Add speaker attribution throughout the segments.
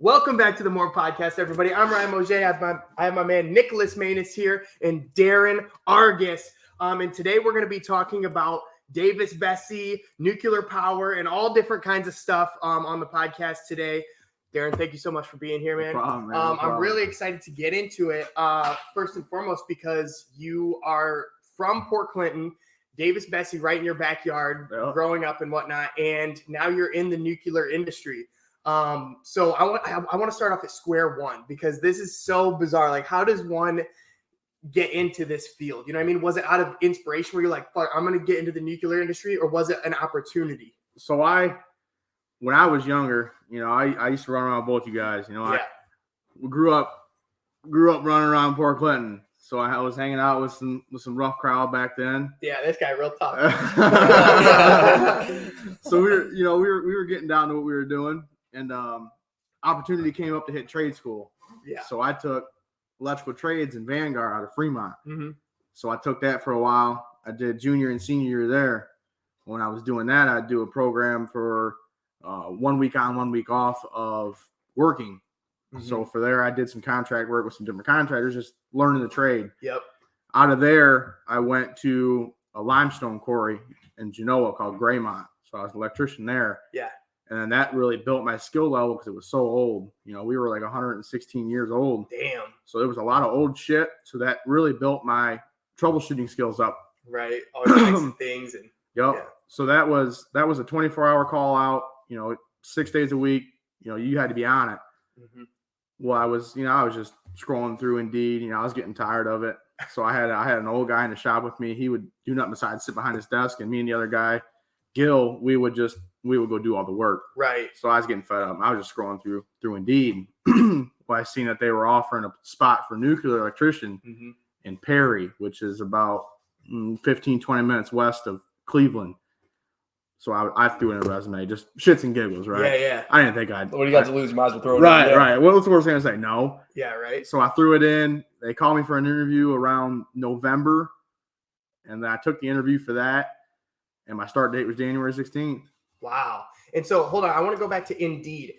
Speaker 1: Welcome back to the MMMORE podcast, everybody. I'm Ryan Mosier. I have my man Nicholas Manus here and Darren Araguz. And today we're going to be talking about Davis Besse, nuclear power, and all different kinds of stuff on the podcast today. Darren, thank you so much for being here, man.
Speaker 2: No problem, man. No problem.
Speaker 1: I'm really excited to get into it, first and foremost, because you are from Port Clinton, Davis Besse right in your backyard, growing up and whatnot, and now you're in the nuclear industry. So I want to start off at square one because this is so bizarre. Like, how does one get into this field? You know what I mean? Was it out of inspiration where you're like, fuck, I'm going to get into the nuclear industry, or was it an opportunity?
Speaker 2: So when I was younger, I used to run around with both you guys. I grew up running around Port Clinton. So I was hanging out with some rough crowd back then.
Speaker 1: Yeah, this guy real tough.
Speaker 2: So we were getting down to what we were doing, and opportunity came up to hit trade school.
Speaker 1: Yeah.
Speaker 2: So I took electrical trades in Vanguard out of Fremont.
Speaker 1: Mm-hmm.
Speaker 2: So I took that for a while. I did junior and senior year there. When I was doing that, I'd do a program for 1 week on, 1 week off of working. Mm-hmm. So for there, I did some contract work with some different contractors, just learning the trade.
Speaker 1: Yep.
Speaker 2: Out of there, I went to a limestone quarry in Genoa called Graymont. So I was an electrician there.
Speaker 1: Yeah.
Speaker 2: And then that really built my skill level because it was so old. We were like 116 years old.
Speaker 1: Damn.
Speaker 2: So there was a lot of old shit. So that really built my troubleshooting skills up.
Speaker 1: Right. All kinds of things. And
Speaker 2: yep.
Speaker 1: Yeah.
Speaker 2: So that was a 24-hour call out, 6 days a week, you had to be on it.
Speaker 1: Mm-hmm.
Speaker 2: Well, I was just scrolling through Indeed, I was getting tired of it. So I had an old guy in the shop with me. He would do nothing besides sit behind his desk, and me and the other guy, Gil, we would go do all the work.
Speaker 1: Right.
Speaker 2: So I was getting fed up. I was just scrolling through Indeed. Well, I seen that they were offering a spot for nuclear electrician
Speaker 1: mm-hmm.
Speaker 2: in Perry, which is about 15, 20 minutes west of Cleveland. So I threw in a resume, just shits and giggles, right?
Speaker 1: Yeah.
Speaker 2: I didn't think I'd.
Speaker 3: What do you got to lose? You might as well throw it in.
Speaker 2: Right. What was the worst thing to say? No.
Speaker 1: Yeah, right.
Speaker 2: So I threw it in. They called me for an interview around November, and then I took the interview for that, and my start date was January 16th.
Speaker 1: Wow. And so, hold on. I want to go back to Indeed.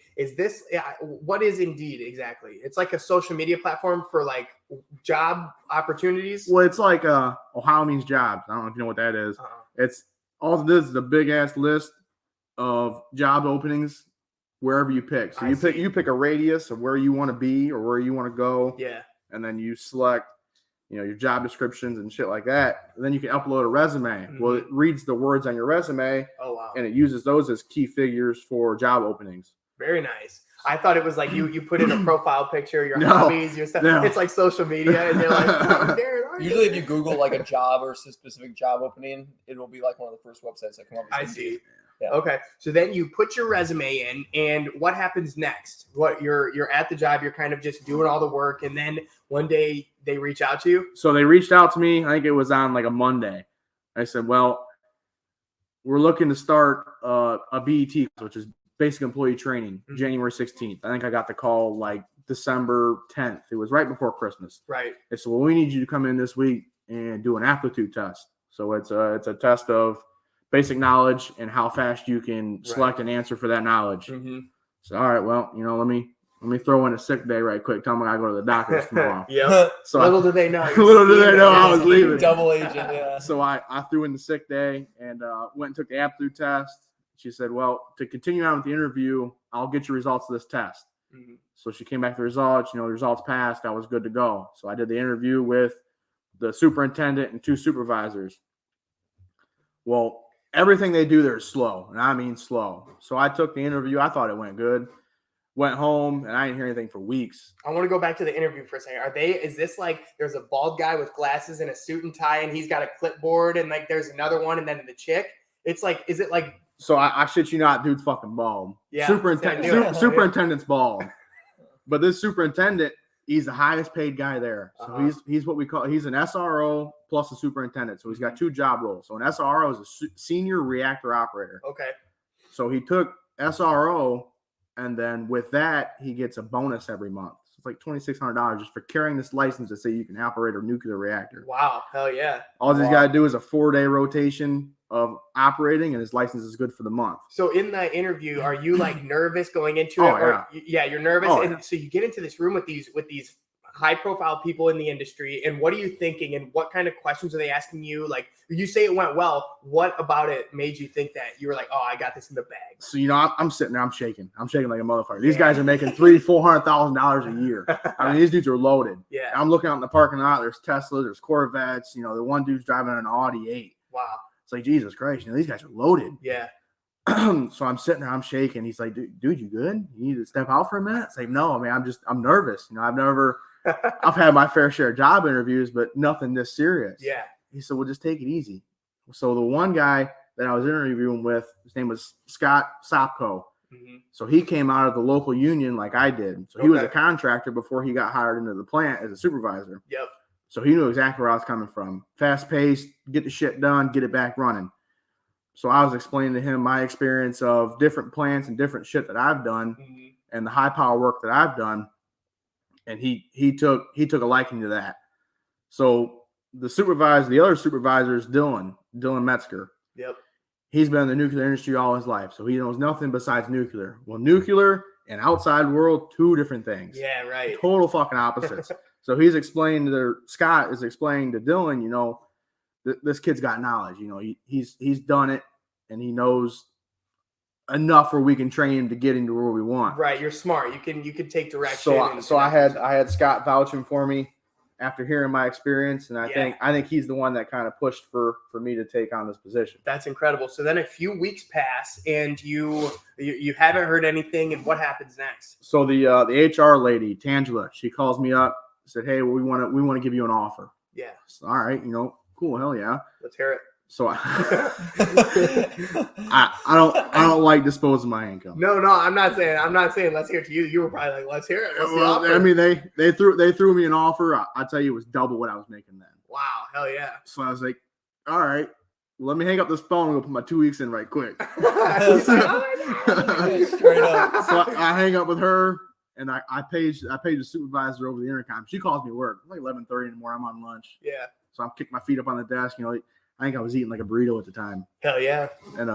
Speaker 1: What is Indeed exactly? It's like a social media platform for like job opportunities.
Speaker 2: Well, it's like Ohio Means Jobs. I don't know if you know what that is. It's all it is a big ass list of job openings wherever you pick. So you pick a radius of where you want to be or where you want to go.
Speaker 1: Yeah.
Speaker 2: And then you select, your job descriptions and shit like that. And then you can upload a resume. Mm-hmm. Well, it reads the words on your resume.
Speaker 1: Oh, wow.
Speaker 2: And it uses those as key figures for job openings.
Speaker 1: Very nice. I thought it was like you put in a profile picture, your hobbies, your stuff. No. It's like social media, and they're like, oh, Darren.
Speaker 3: Usually, if you Google like a job or a specific job opening, it will be like one of the first websites that come up.
Speaker 1: I see. Yeah. Okay. So then you put your resume in, and what happens next? What you're at the job, you're kind of just doing all the work, and then one day they reach out to you.
Speaker 2: So they reached out to me. I think it was on like a Monday. I said, well, we're looking to start a BET, which is basic employee training, mm-hmm. January 16th. I think I got the call like December 10th. It was right before Christmas.
Speaker 1: Right.
Speaker 2: They said, well, we need you to come in this week and do an aptitude test. So it's a test of basic knowledge and how fast you can select an answer for that knowledge.
Speaker 1: Mm-hmm.
Speaker 2: So, all right, well, let me throw in a sick day right quick. Tell me I got to go to the doctor's tomorrow.
Speaker 1: Yeah. So little did they know.
Speaker 2: I was leaving.
Speaker 3: Double agent, yeah.
Speaker 2: So I threw in the sick day and went and took the aptitude test. She said, well, to continue on with the interview, I'll get your results of this test.
Speaker 1: Mm-hmm.
Speaker 2: So she came back with the results. The results passed. I was good to go. So I did the interview with the superintendent and two supervisors. Well, everything they do there is slow, and I mean slow. So I took the interview. I thought it went good. Went home, and I didn't hear anything for weeks.
Speaker 1: I want to go back to the interview for a second. Is this like there's a bald guy with glasses and a suit and tie, and he's got a clipboard, and like there's another one, and then the chick? It's like, is it like...
Speaker 2: So I shit you not, dude's fucking bald.
Speaker 1: Yeah.
Speaker 2: Superintendent's bald. But this superintendent, he's the highest paid guy there. So he's what we call, he's an SRO plus a superintendent. So he's got two job roles. So an SRO is a senior reactor operator.
Speaker 1: Okay.
Speaker 2: So he took SRO, and then with that, he gets a bonus every month. So it's like $2,600 just for carrying this license to say you can operate a nuclear reactor.
Speaker 1: Wow. Hell yeah.
Speaker 2: All he's got to do is a 4-day rotation of operating, and his license is good for the month.
Speaker 1: So in the interview, are you like nervous going into
Speaker 2: Oh,
Speaker 1: it? Or, yeah, you're nervous.
Speaker 2: Oh,
Speaker 1: and
Speaker 2: yeah.
Speaker 1: so you get into this room with these high profile people in the industry, and what are you thinking, and what kind of questions are they asking you? Like, you say it went well. What about it made you think that you were like, oh, I got this in the bag?
Speaker 2: So, I'm sitting there, I'm shaking like a motherfucker. These guys are making $300,000-$400,000 a year. I mean, these dudes are loaded.
Speaker 1: Yeah.
Speaker 2: I'm looking out in the parking lot. There's Teslas, there's Corvettes. The one dude's driving an Audi 8.
Speaker 1: Wow.
Speaker 2: It's like, Jesus Christ, these guys are loaded.
Speaker 1: Yeah.
Speaker 2: So I'm sitting there, I'm shaking. He's like, dude, you good? You need to step out for a minute? It's like, no, man, I'm nervous. I've had my fair share of job interviews, but nothing this serious.
Speaker 1: Yeah.
Speaker 2: He said, well, just take it easy. So the one guy that I was interviewing with, his name was Scott Sopko.
Speaker 1: Mm-hmm.
Speaker 2: So he came out of the local union like I did. So he was a contractor before he got hired into the plant as a supervisor.
Speaker 1: Yep.
Speaker 2: So he knew exactly where I was coming from. Fast paced, get the shit done, get it back running. So I was explaining to him my experience of different plants and different shit that I've done, and the high power work that I've done. And he took a liking to that. So the other supervisor is Dylan Metzger.
Speaker 1: Yep.
Speaker 2: He's been in the nuclear industry all his life, so he knows nothing besides nuclear. Well, nuclear and outside world, two different things.
Speaker 1: Yeah, right.
Speaker 2: Total fucking opposites. So Scott is explaining to Dylan, this kid's got knowledge. He's done it, and he knows enough where we can train him to get into where we want.
Speaker 1: Right, you're smart. You can take direction.
Speaker 2: So I had Scott vouching for me after hearing my experience, and I think he's the one that kind of pushed for me to take on this position.
Speaker 1: That's incredible. So then a few weeks pass, and you haven't heard anything, and what happens next?
Speaker 2: So the HR lady, Tangela, she calls me up, said, "Hey, we want to give you an offer."
Speaker 1: Yeah.
Speaker 2: So, all right, cool, hell yeah.
Speaker 1: Let's hear it.
Speaker 2: So I don't like disposing my income.
Speaker 1: No, I'm not saying let's hear it to you. You were probably like, let's hear it. What's the offer?
Speaker 2: I mean, they threw me an offer. I tell you, it was double what I was making then.
Speaker 1: Wow, hell yeah.
Speaker 2: So I was like, all right, well, let me hang up this phone and go put my 2 weeks in right quick.
Speaker 1: Straight up.
Speaker 2: So I hang up with her, and I page the supervisor over the intercom. She calls me to work. It's like 11:30 in the morning. I'm on lunch.
Speaker 1: Yeah.
Speaker 2: So I'm kicking my feet up on the desk. I think I was eating like a burrito at the time.
Speaker 1: Hell yeah.
Speaker 2: And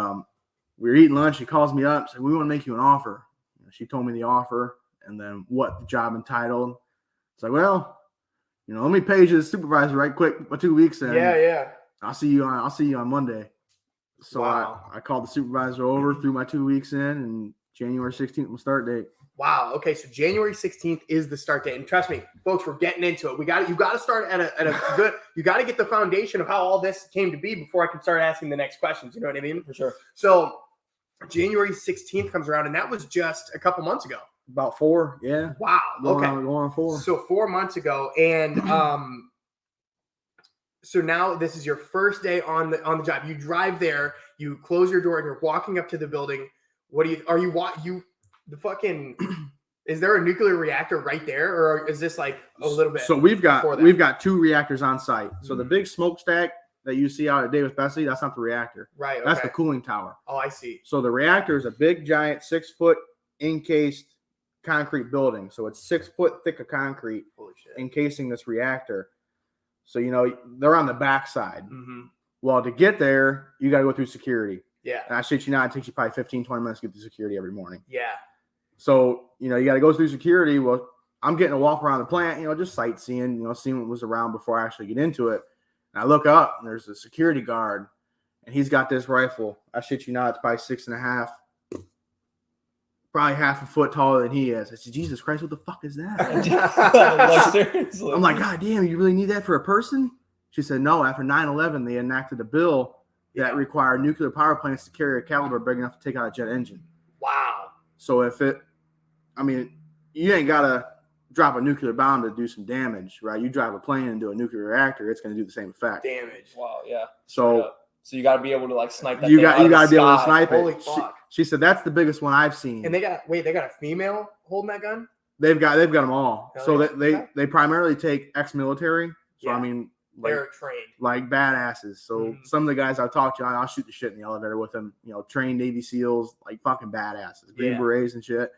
Speaker 2: we were eating lunch. She calls me up, said, "We want to make you an offer." She told me the offer and then what the job entitled. It's like, well, let me page the supervisor right quick. My 2 weeks in.
Speaker 1: Yeah.
Speaker 2: I'll see you on Monday. So
Speaker 1: wow.
Speaker 2: I called the supervisor over, threw my 2 weeks in, and January 16th was start date.
Speaker 1: Wow. Okay, so January 16th is the start date, and trust me, folks, we're getting into it. You got to start at a good. You got to get the foundation of how all this came to be before I can start asking the next questions. You know what I mean?
Speaker 3: For sure.
Speaker 1: So January 16th comes around, and that was just a couple months ago.
Speaker 2: About 4, yeah.
Speaker 1: Wow. Okay.
Speaker 2: Going on 4.
Speaker 1: So 4 months ago, and so now this is your first day on the job. You drive there, you close your door, and you're walking up to the building. Is there a nuclear reactor right there, or is this like a little bit?
Speaker 2: So we've got 2 reactors on site. So the big smokestack that you see out at Davis Besse, that's not the reactor.
Speaker 1: Right. Okay.
Speaker 2: That's the cooling tower.
Speaker 1: Oh, I see.
Speaker 2: So the reactor is a big, giant, 6-foot encased concrete building. So it's 6 foot thick of concrete.
Speaker 1: Holy shit.
Speaker 2: Encasing this reactor. So they're on the backside.
Speaker 1: Mm-hmm.
Speaker 2: Well, to get there, you got to go through security.
Speaker 1: Yeah.
Speaker 2: And I shit you not, it takes you probably 15, 20 minutes to get through security every morning.
Speaker 1: Yeah.
Speaker 2: So, you got to go through security. Well, I'm getting a walk around the plant, just sightseeing, seeing what was around before I actually get into it. And I look up, and there's a security guard, and he's got this rifle. I shit you not, it's probably 6.5, probably half a foot taller than he is. I said, Jesus Christ, what the fuck is that?
Speaker 3: Seriously.
Speaker 2: I'm like, God damn, you really need that for a person? She said, no, after 9/11, they enacted a bill that required nuclear power plants to carry a caliber big enough to take out a jet engine.
Speaker 1: Wow.
Speaker 2: So you ain't got to drop a nuclear bomb to do some damage, right? You drive a plane into a nuclear reactor, it's going to do the same effect.
Speaker 1: Damage.
Speaker 3: Wow, yeah.
Speaker 2: So
Speaker 3: you got to be able to like snipe that.
Speaker 2: You got to be able to snipe it.
Speaker 1: Holy fuck.
Speaker 2: She said that's the biggest one I've seen.
Speaker 1: And they got a female holding that gun?
Speaker 2: They've got them all.
Speaker 1: Hell
Speaker 2: so
Speaker 1: yeah.
Speaker 2: they primarily take ex-military. So
Speaker 1: Yeah.
Speaker 2: I mean,
Speaker 1: They're trained.
Speaker 2: like badasses. So some of the guys I've talked to, I'll shoot the shit in the elevator with them. Trained Navy SEALs, like fucking badasses, Green Berets and shit.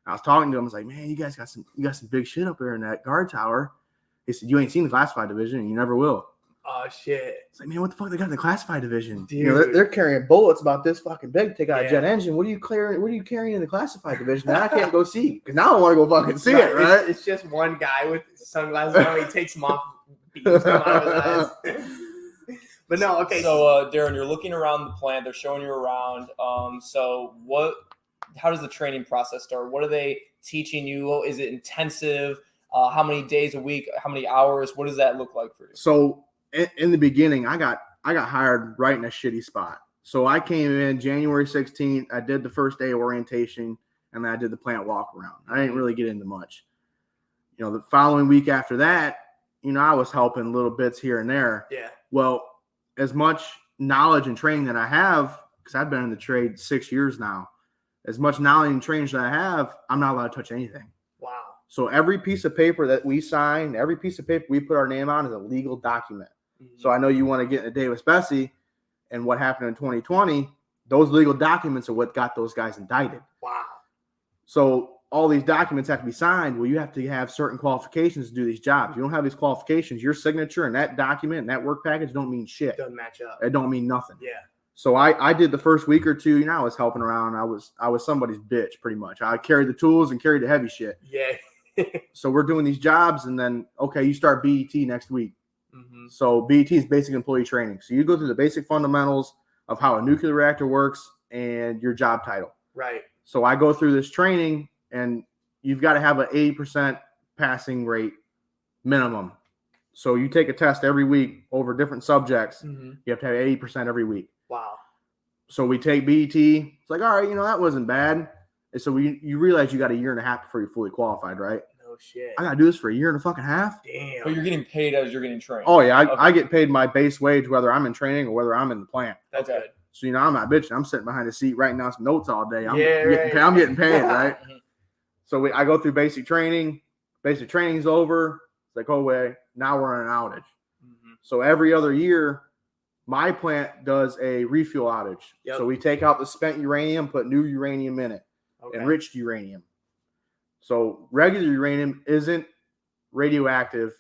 Speaker 2: I was talking to him. I was like, man, you guys got some big shit up there in that guard tower. He said, you ain't seen the classified division, and you never will.
Speaker 1: Oh shit!
Speaker 2: It's like, man, what the fuck they got in the classified division?
Speaker 1: Dude.
Speaker 2: You know, they're carrying bullets about this fucking big. Take out
Speaker 1: Yeah.
Speaker 2: a jet engine. What are you carrying in the classified division? Now I can't go see because now I want to go fucking see it. Right?
Speaker 1: It's just one guy with sunglasses on. He takes them off, beams them out of his eyes. But no, okay.
Speaker 3: So, Darren, you're looking around the plant. They're showing you around. So how does the training process start? What are they teaching you? Is it intensive? How many days a week? How many hours? What does that look like for you?
Speaker 2: So in the beginning, I got hired right in a shitty spot. So I came in January 16th. I did the first day of orientation, and then I did the plant walk around. I didn't really get into much. You know, the following week after that, you know, I was helping little bits here and there.
Speaker 1: Yeah.
Speaker 2: Well, as much knowledge and training that I have, because I've been in the trade 6 years now, as much knowledge and training that I have, I'm not allowed to touch anything.
Speaker 1: Wow.
Speaker 2: So every piece of paper that we sign, every piece of paper we put our name on is a legal document.
Speaker 1: Mm-hmm.
Speaker 2: So I know you want to get into Davis Besse and what happened in 2020. Those legal documents are what got those guys indicted.
Speaker 1: Wow.
Speaker 2: So all these documents have to be signed. Well, you have to have certain qualifications to do these jobs. You don't have these qualifications. Your signature and that document and that work package don't mean shit.
Speaker 1: Doesn't match up.
Speaker 2: It don't mean nothing.
Speaker 1: Yeah.
Speaker 2: So I did the first week or two. You know, I was helping around. I was somebody's bitch pretty much. I carried the tools and carried the heavy shit.
Speaker 1: Yeah.
Speaker 2: So we're doing these jobs, and then okay, you start BET next week.
Speaker 1: Mm-hmm.
Speaker 2: So BET is basic employee training. So you go through the basic fundamentals of how a nuclear reactor works and your job title.
Speaker 1: Right.
Speaker 2: So I go through this training, and you've got to have an 80% passing rate minimum. So you take a test every week over different subjects.
Speaker 1: Mm-hmm.
Speaker 2: You have to have 80% every week.
Speaker 1: Wow.
Speaker 2: So we take BET. It's like, all right, you know, that wasn't bad. And so you realize you got a year and a half before you're fully qualified, right?
Speaker 1: No shit.
Speaker 2: I got to do this for a year and a fucking half.
Speaker 1: Damn.
Speaker 3: But you're getting paid as you're getting trained.
Speaker 2: Oh, yeah.
Speaker 3: Okay.
Speaker 2: I get paid my base wage whether I'm in training or whether I'm in the plant.
Speaker 1: That's
Speaker 3: Okay.
Speaker 1: good.
Speaker 2: So, you know, I'm not bitching. I'm sitting behind the seat writing down some notes all day. I'm getting paid, right? So I go through basic training. Basic training's over. It's like, oh, wait, now we're on an outage.
Speaker 1: Mm-hmm.
Speaker 2: So every other year, my plant does a refuel outage.
Speaker 1: Yep.
Speaker 2: So we take out the spent uranium, put new uranium in it,
Speaker 1: Okay.
Speaker 2: enriched uranium. So regular uranium isn't radioactive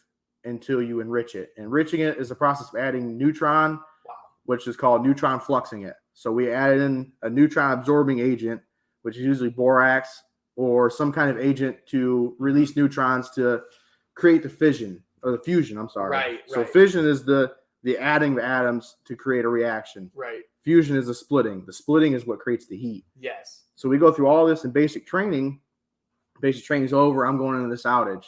Speaker 2: until you enrich it. Enriching it is a process of adding neutron,
Speaker 1: Wow.
Speaker 2: which is called neutron fluxing it. So we added in a neutron absorbing agent, which is usually borax or some kind of agent to release neutrons to create the fission or the fusion. I'm sorry.
Speaker 1: Right.
Speaker 2: So
Speaker 1: right.
Speaker 2: fission is the adding of atoms to create a reaction.
Speaker 1: Right.
Speaker 2: Fusion is the splitting. The splitting is what creates the heat.
Speaker 1: Yes.
Speaker 2: So we go through all this in basic training. Basic training's over. I'm going into this outage.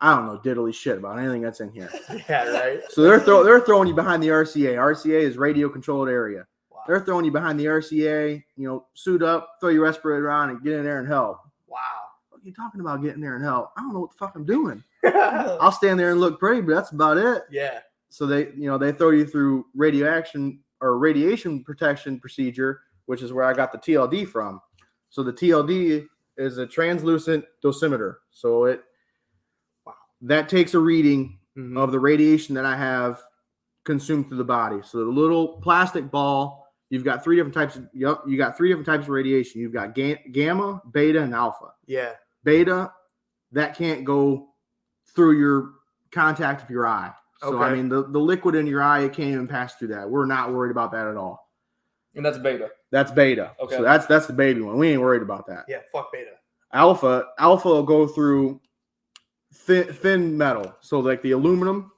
Speaker 2: I don't know diddly shit about anything that's in here.
Speaker 1: Yeah. Right.
Speaker 2: So they're throwing you behind the RCA. RCA is radio controlled area.
Speaker 1: Wow.
Speaker 2: They're throwing you behind the RCA. You know, suit up, throw your respirator on, and get in there and help.
Speaker 1: Wow.
Speaker 2: What are you talking about getting there and help? I don't know what the fuck I'm doing. I'll stand there and look pretty, but that's about it.
Speaker 1: Yeah.
Speaker 2: So they throw you through radiation or radiation protection procedure, which is where I got the TLD from. So the TLD is a translucent dosimeter. So that takes a reading
Speaker 1: Mm-hmm.
Speaker 2: of the radiation that I have consumed through the body. So the little plastic ball, you've got three different types of radiation. You've got gamma, beta, and alpha.
Speaker 1: Yeah.
Speaker 2: Beta, that can't go through your contact of your eye. So,
Speaker 1: Okay.
Speaker 2: I mean, the liquid in your eye, it can't even pass through that. We're not worried about that at all.
Speaker 3: And that's beta.
Speaker 2: That's beta.
Speaker 3: Okay.
Speaker 2: So that's the baby one. We ain't worried about that.
Speaker 1: Yeah. Fuck beta.
Speaker 2: Alpha will go through thin metal. So like the aluminum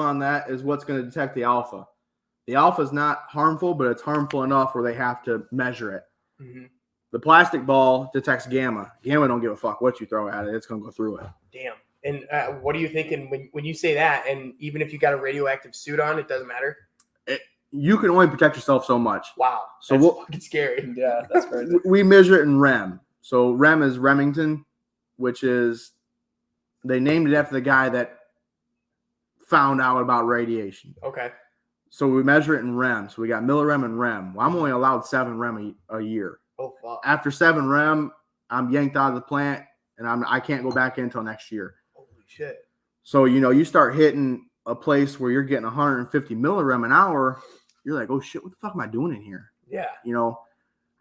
Speaker 2: on that is what's going to detect the alpha. The alpha is not harmful, but it's harmful enough where they have to measure it.
Speaker 1: Mm-hmm.
Speaker 2: The plastic ball detects gamma. Gamma don't give a fuck what you throw at it. It's going to go through it.
Speaker 1: Damn. And what are you thinking when you say that? And even if you got a radioactive suit on, it doesn't matter.
Speaker 2: You can only protect yourself so much.
Speaker 1: Wow.
Speaker 2: So
Speaker 1: That's
Speaker 2: we'll-
Speaker 1: fucking scary.
Speaker 3: Yeah, that's crazy.
Speaker 2: We measure it in REM. So REM is Remington, which is, they named it after the guy that found out about radiation.
Speaker 1: Okay.
Speaker 2: So we measure it in REM. So we got millirem and REM. Well, I'm only allowed 7 REM a year.
Speaker 1: Oh fuck.
Speaker 2: After 7 REM, I'm yanked out of the plant, and I can't go back in until next year.
Speaker 1: Holy shit.
Speaker 2: So, you start hitting a place where you're getting 150 millirem an hour. You're like, oh shit, what the fuck am I doing in here?
Speaker 1: Yeah.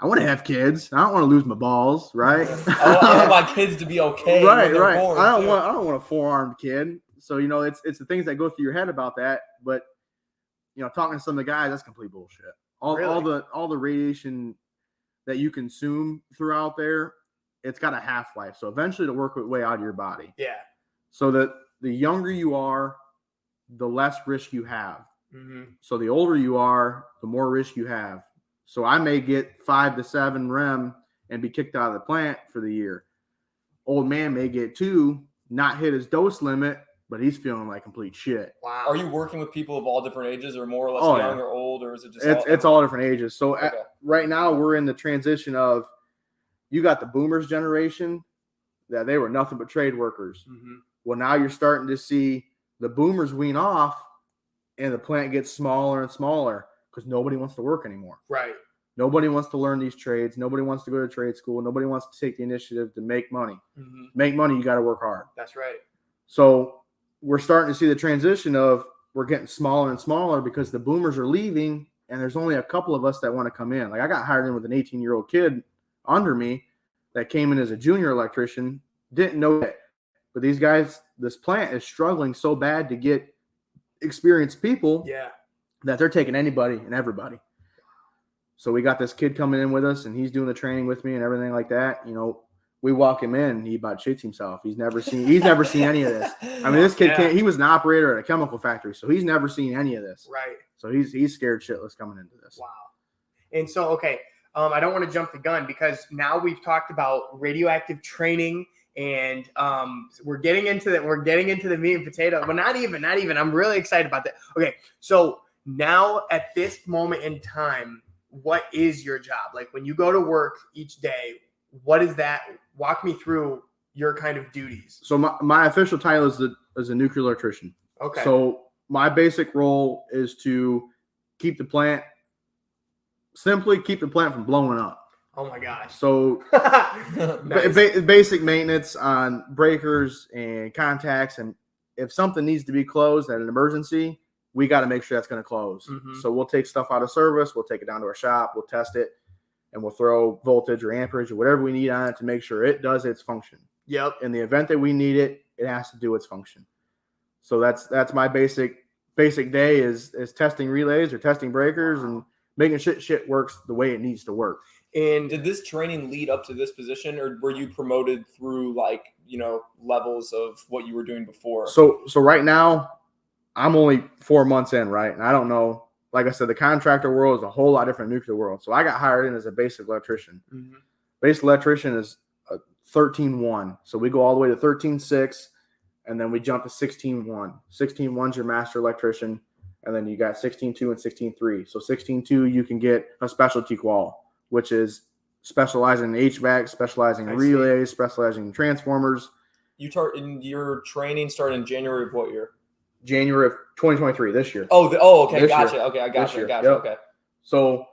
Speaker 2: I want to have kids. I don't want to lose my balls, right?
Speaker 3: I want my kids to be okay.
Speaker 2: Right.
Speaker 3: when they're born,
Speaker 2: I
Speaker 3: too.
Speaker 2: don't want a 4-armed kid. So, you know, it's the things that go through your head about that. But, you know, talking to some of the guys, that's complete bullshit. All the radiation that you consume throughout there, it's got a half-life. So eventually it'll work its way out of your body.
Speaker 1: Yeah.
Speaker 2: So that the younger you are, the less risk you have.
Speaker 1: Mm-hmm.
Speaker 2: So the older you are, the more risk you have. So I may get 5 to 7 rem and be kicked out of the plant for the year. Old man may get 2, not hit his dose limit, but he's feeling like complete shit.
Speaker 3: Wow. Are you working with people of all different ages, or more or less young or old, or is it just
Speaker 2: it's all different ages? So right now we're in the transition of, you got the boomers generation that they were nothing but trade workers.
Speaker 1: Mm-hmm.
Speaker 2: Well, now you're starting to see the boomers wean off and the plant gets smaller and smaller because nobody wants to work anymore.
Speaker 1: Right.
Speaker 2: Nobody wants to learn these trades. Nobody wants to go to trade school. Nobody wants to take the initiative to make money.
Speaker 1: Mm-hmm.
Speaker 2: Make money, you got to work hard.
Speaker 1: That's right.
Speaker 2: So we're starting to see the transition of, we're getting smaller and smaller because the boomers are leaving and there's only a couple of us that want to come in. Like, I got hired in with an 18-year-old kid under me that came in as a junior electrician, didn't know that. But these guys, this plant is struggling so bad to get experienced people that they're taking anybody and everybody. So we got this kid coming in with us and he's doing the training with me and everything like that. You know, we walk him in and he about shits himself. He's never seen any of this. I mean, this kid he was an operator at a chemical factory, so he's never seen any of this.
Speaker 1: Right.
Speaker 2: So he's scared shitless coming into this.
Speaker 1: Wow. And so, okay, I don't want to jump the gun because now we've talked about radioactive training and we're getting into the meat and potato. Well, not even. I'm really excited about that. Okay, so now at this moment in time, what is your job? Like, when you go to work each day, what is that? Walk me through your kind of duties.
Speaker 2: So my official title is a nuclear electrician.
Speaker 1: Okay.
Speaker 2: So my basic role is to keep the plant from blowing up.
Speaker 1: Oh my gosh.
Speaker 2: So
Speaker 1: Nice.
Speaker 2: Basic maintenance on breakers and contacts, and if something needs to be closed at an emergency, we got to make sure that's going to close.
Speaker 1: Mm-hmm.
Speaker 2: So we'll take stuff out of service, we'll take it down to our shop, we'll test it, and we'll throw voltage or amperage or whatever we need on it to make sure it does its function.
Speaker 1: Yep.
Speaker 2: In the event that we need it, it has to do its function. So that's my basic day is testing relays or testing breakers and making shit works the way it needs to work.
Speaker 3: And did this training lead up to this position, or were you promoted through, like, you know, levels of what you were doing before?
Speaker 2: So right now, I'm only 4 months in, right? And I don't know. Like I said, the contractor world is a whole lot different than nuclear world. So I got hired in as a basic electrician.
Speaker 1: Mm-hmm.
Speaker 2: Basic electrician is a 13-1. So we go all the way to 13-6, and then we jump to 16-1. 16-1 is your master electrician, and then you got 16-2 and 16-3. So 16-2, you can get a specialty qual, which is specializing in HVAC, specializing in relays, specializing in transformers.
Speaker 3: Your training started in January of what year?
Speaker 2: January of 2023, this year.
Speaker 3: Okay,
Speaker 2: This
Speaker 3: gotcha.
Speaker 2: year.
Speaker 3: Okay, I gotcha.
Speaker 2: Yep.
Speaker 3: Okay.
Speaker 2: So,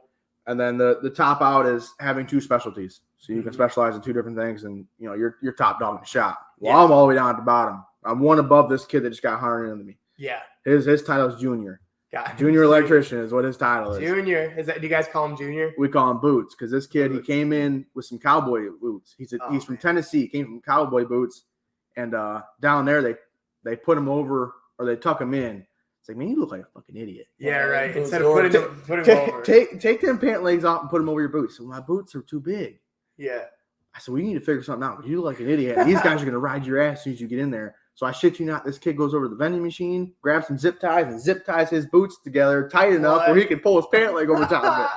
Speaker 2: and then the top out is having 2 specialties. So you can specialize in 2 different things, and you know you're top dog in the shop. Well, I'm all the way down at the bottom. I'm one above this kid that just got hired into me.
Speaker 1: Yeah.
Speaker 2: His title is junior.
Speaker 1: Got
Speaker 2: Junior electrician is what his title is.
Speaker 1: Junior. Is that? Do you guys call him Junior?
Speaker 2: We call him Boots because this kid, he came in with some cowboy boots. He's from Tennessee. He came from cowboy boots, and down there they put him over, or they tuck him in. It's like, man, you look like a fucking idiot.
Speaker 1: Yeah, right. Instead of putting him over.
Speaker 2: Take them pant legs off and put them over your boots. So my boots are too big.
Speaker 1: Yeah.
Speaker 2: I said, we need to figure something out. You look like an idiot. These guys are going to ride your ass as soon as you get in there. So I shit you not, this kid goes over to the vending machine, grabs some zip ties, and zip ties his boots together tight enough where he can pull his pant leg over top of it.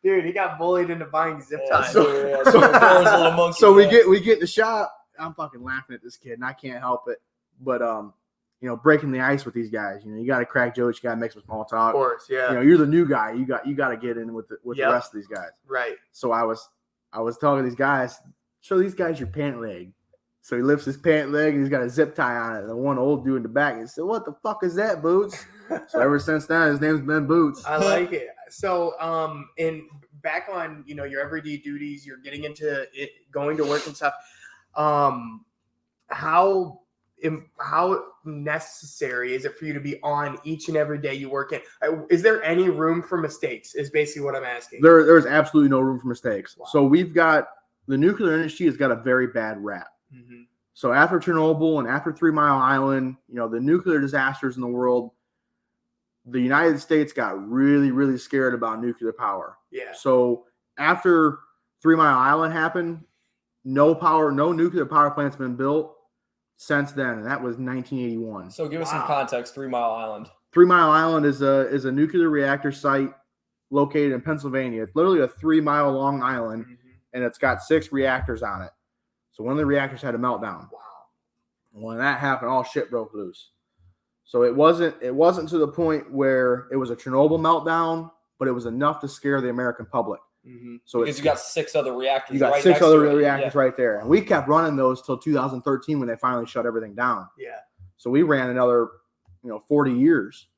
Speaker 1: Dude, he got bullied into buying zip ties.
Speaker 2: So we get in the shop. I'm fucking laughing at this kid, and I can't help it. But you know, breaking the ice with these guys. You know, you got to crack jokes. You got to make some small talk.
Speaker 1: Of course, yeah.
Speaker 2: You know, you're the new guy. You got to get in with the rest of these guys.
Speaker 1: Right.
Speaker 2: So I was telling these guys, show these guys your pant leg. So he lifts his pant leg and he's got a zip tie on it. And the one old dude in the back, he said, "What the fuck is that, Boots?" So ever since then, his name's been Boots.
Speaker 1: I like it. So, and back on, you know, your everyday duties, you're getting into it, going to work and stuff. How necessary is it for you to be on each and every day you work in? Is there any room for mistakes? Is basically what I'm asking.
Speaker 2: There's absolutely no room for mistakes.
Speaker 1: Wow.
Speaker 2: So the nuclear industry has got a very bad rap.
Speaker 1: Mm-hmm.
Speaker 2: So after Chernobyl and after 3 Mile Island, the nuclear disasters in the world, the United States got really, really scared about nuclear power.
Speaker 1: Yeah.
Speaker 2: So after 3 Mile Island happened, no nuclear power plant's been built since then, and that was 1981.
Speaker 3: So give us some context. 3 Mile Island.
Speaker 2: 3 Mile Island is a nuclear reactor site located in Pennsylvania. It's literally a 3-mile long island, and it's got 6 reactors on it. So one of the reactors had a meltdown.
Speaker 1: Wow.
Speaker 2: When that happened, all shit broke loose. So it wasn't to the point where it was a Chernobyl meltdown, but it was enough to scare the American public. So
Speaker 3: because you got 6 other reactors.
Speaker 2: You got
Speaker 3: right
Speaker 2: 6
Speaker 3: next
Speaker 2: other
Speaker 3: to it.
Speaker 2: reactors right there, and we kept running those till 2013 when they finally shut everything down.
Speaker 1: Yeah.
Speaker 2: So we ran another 40 years.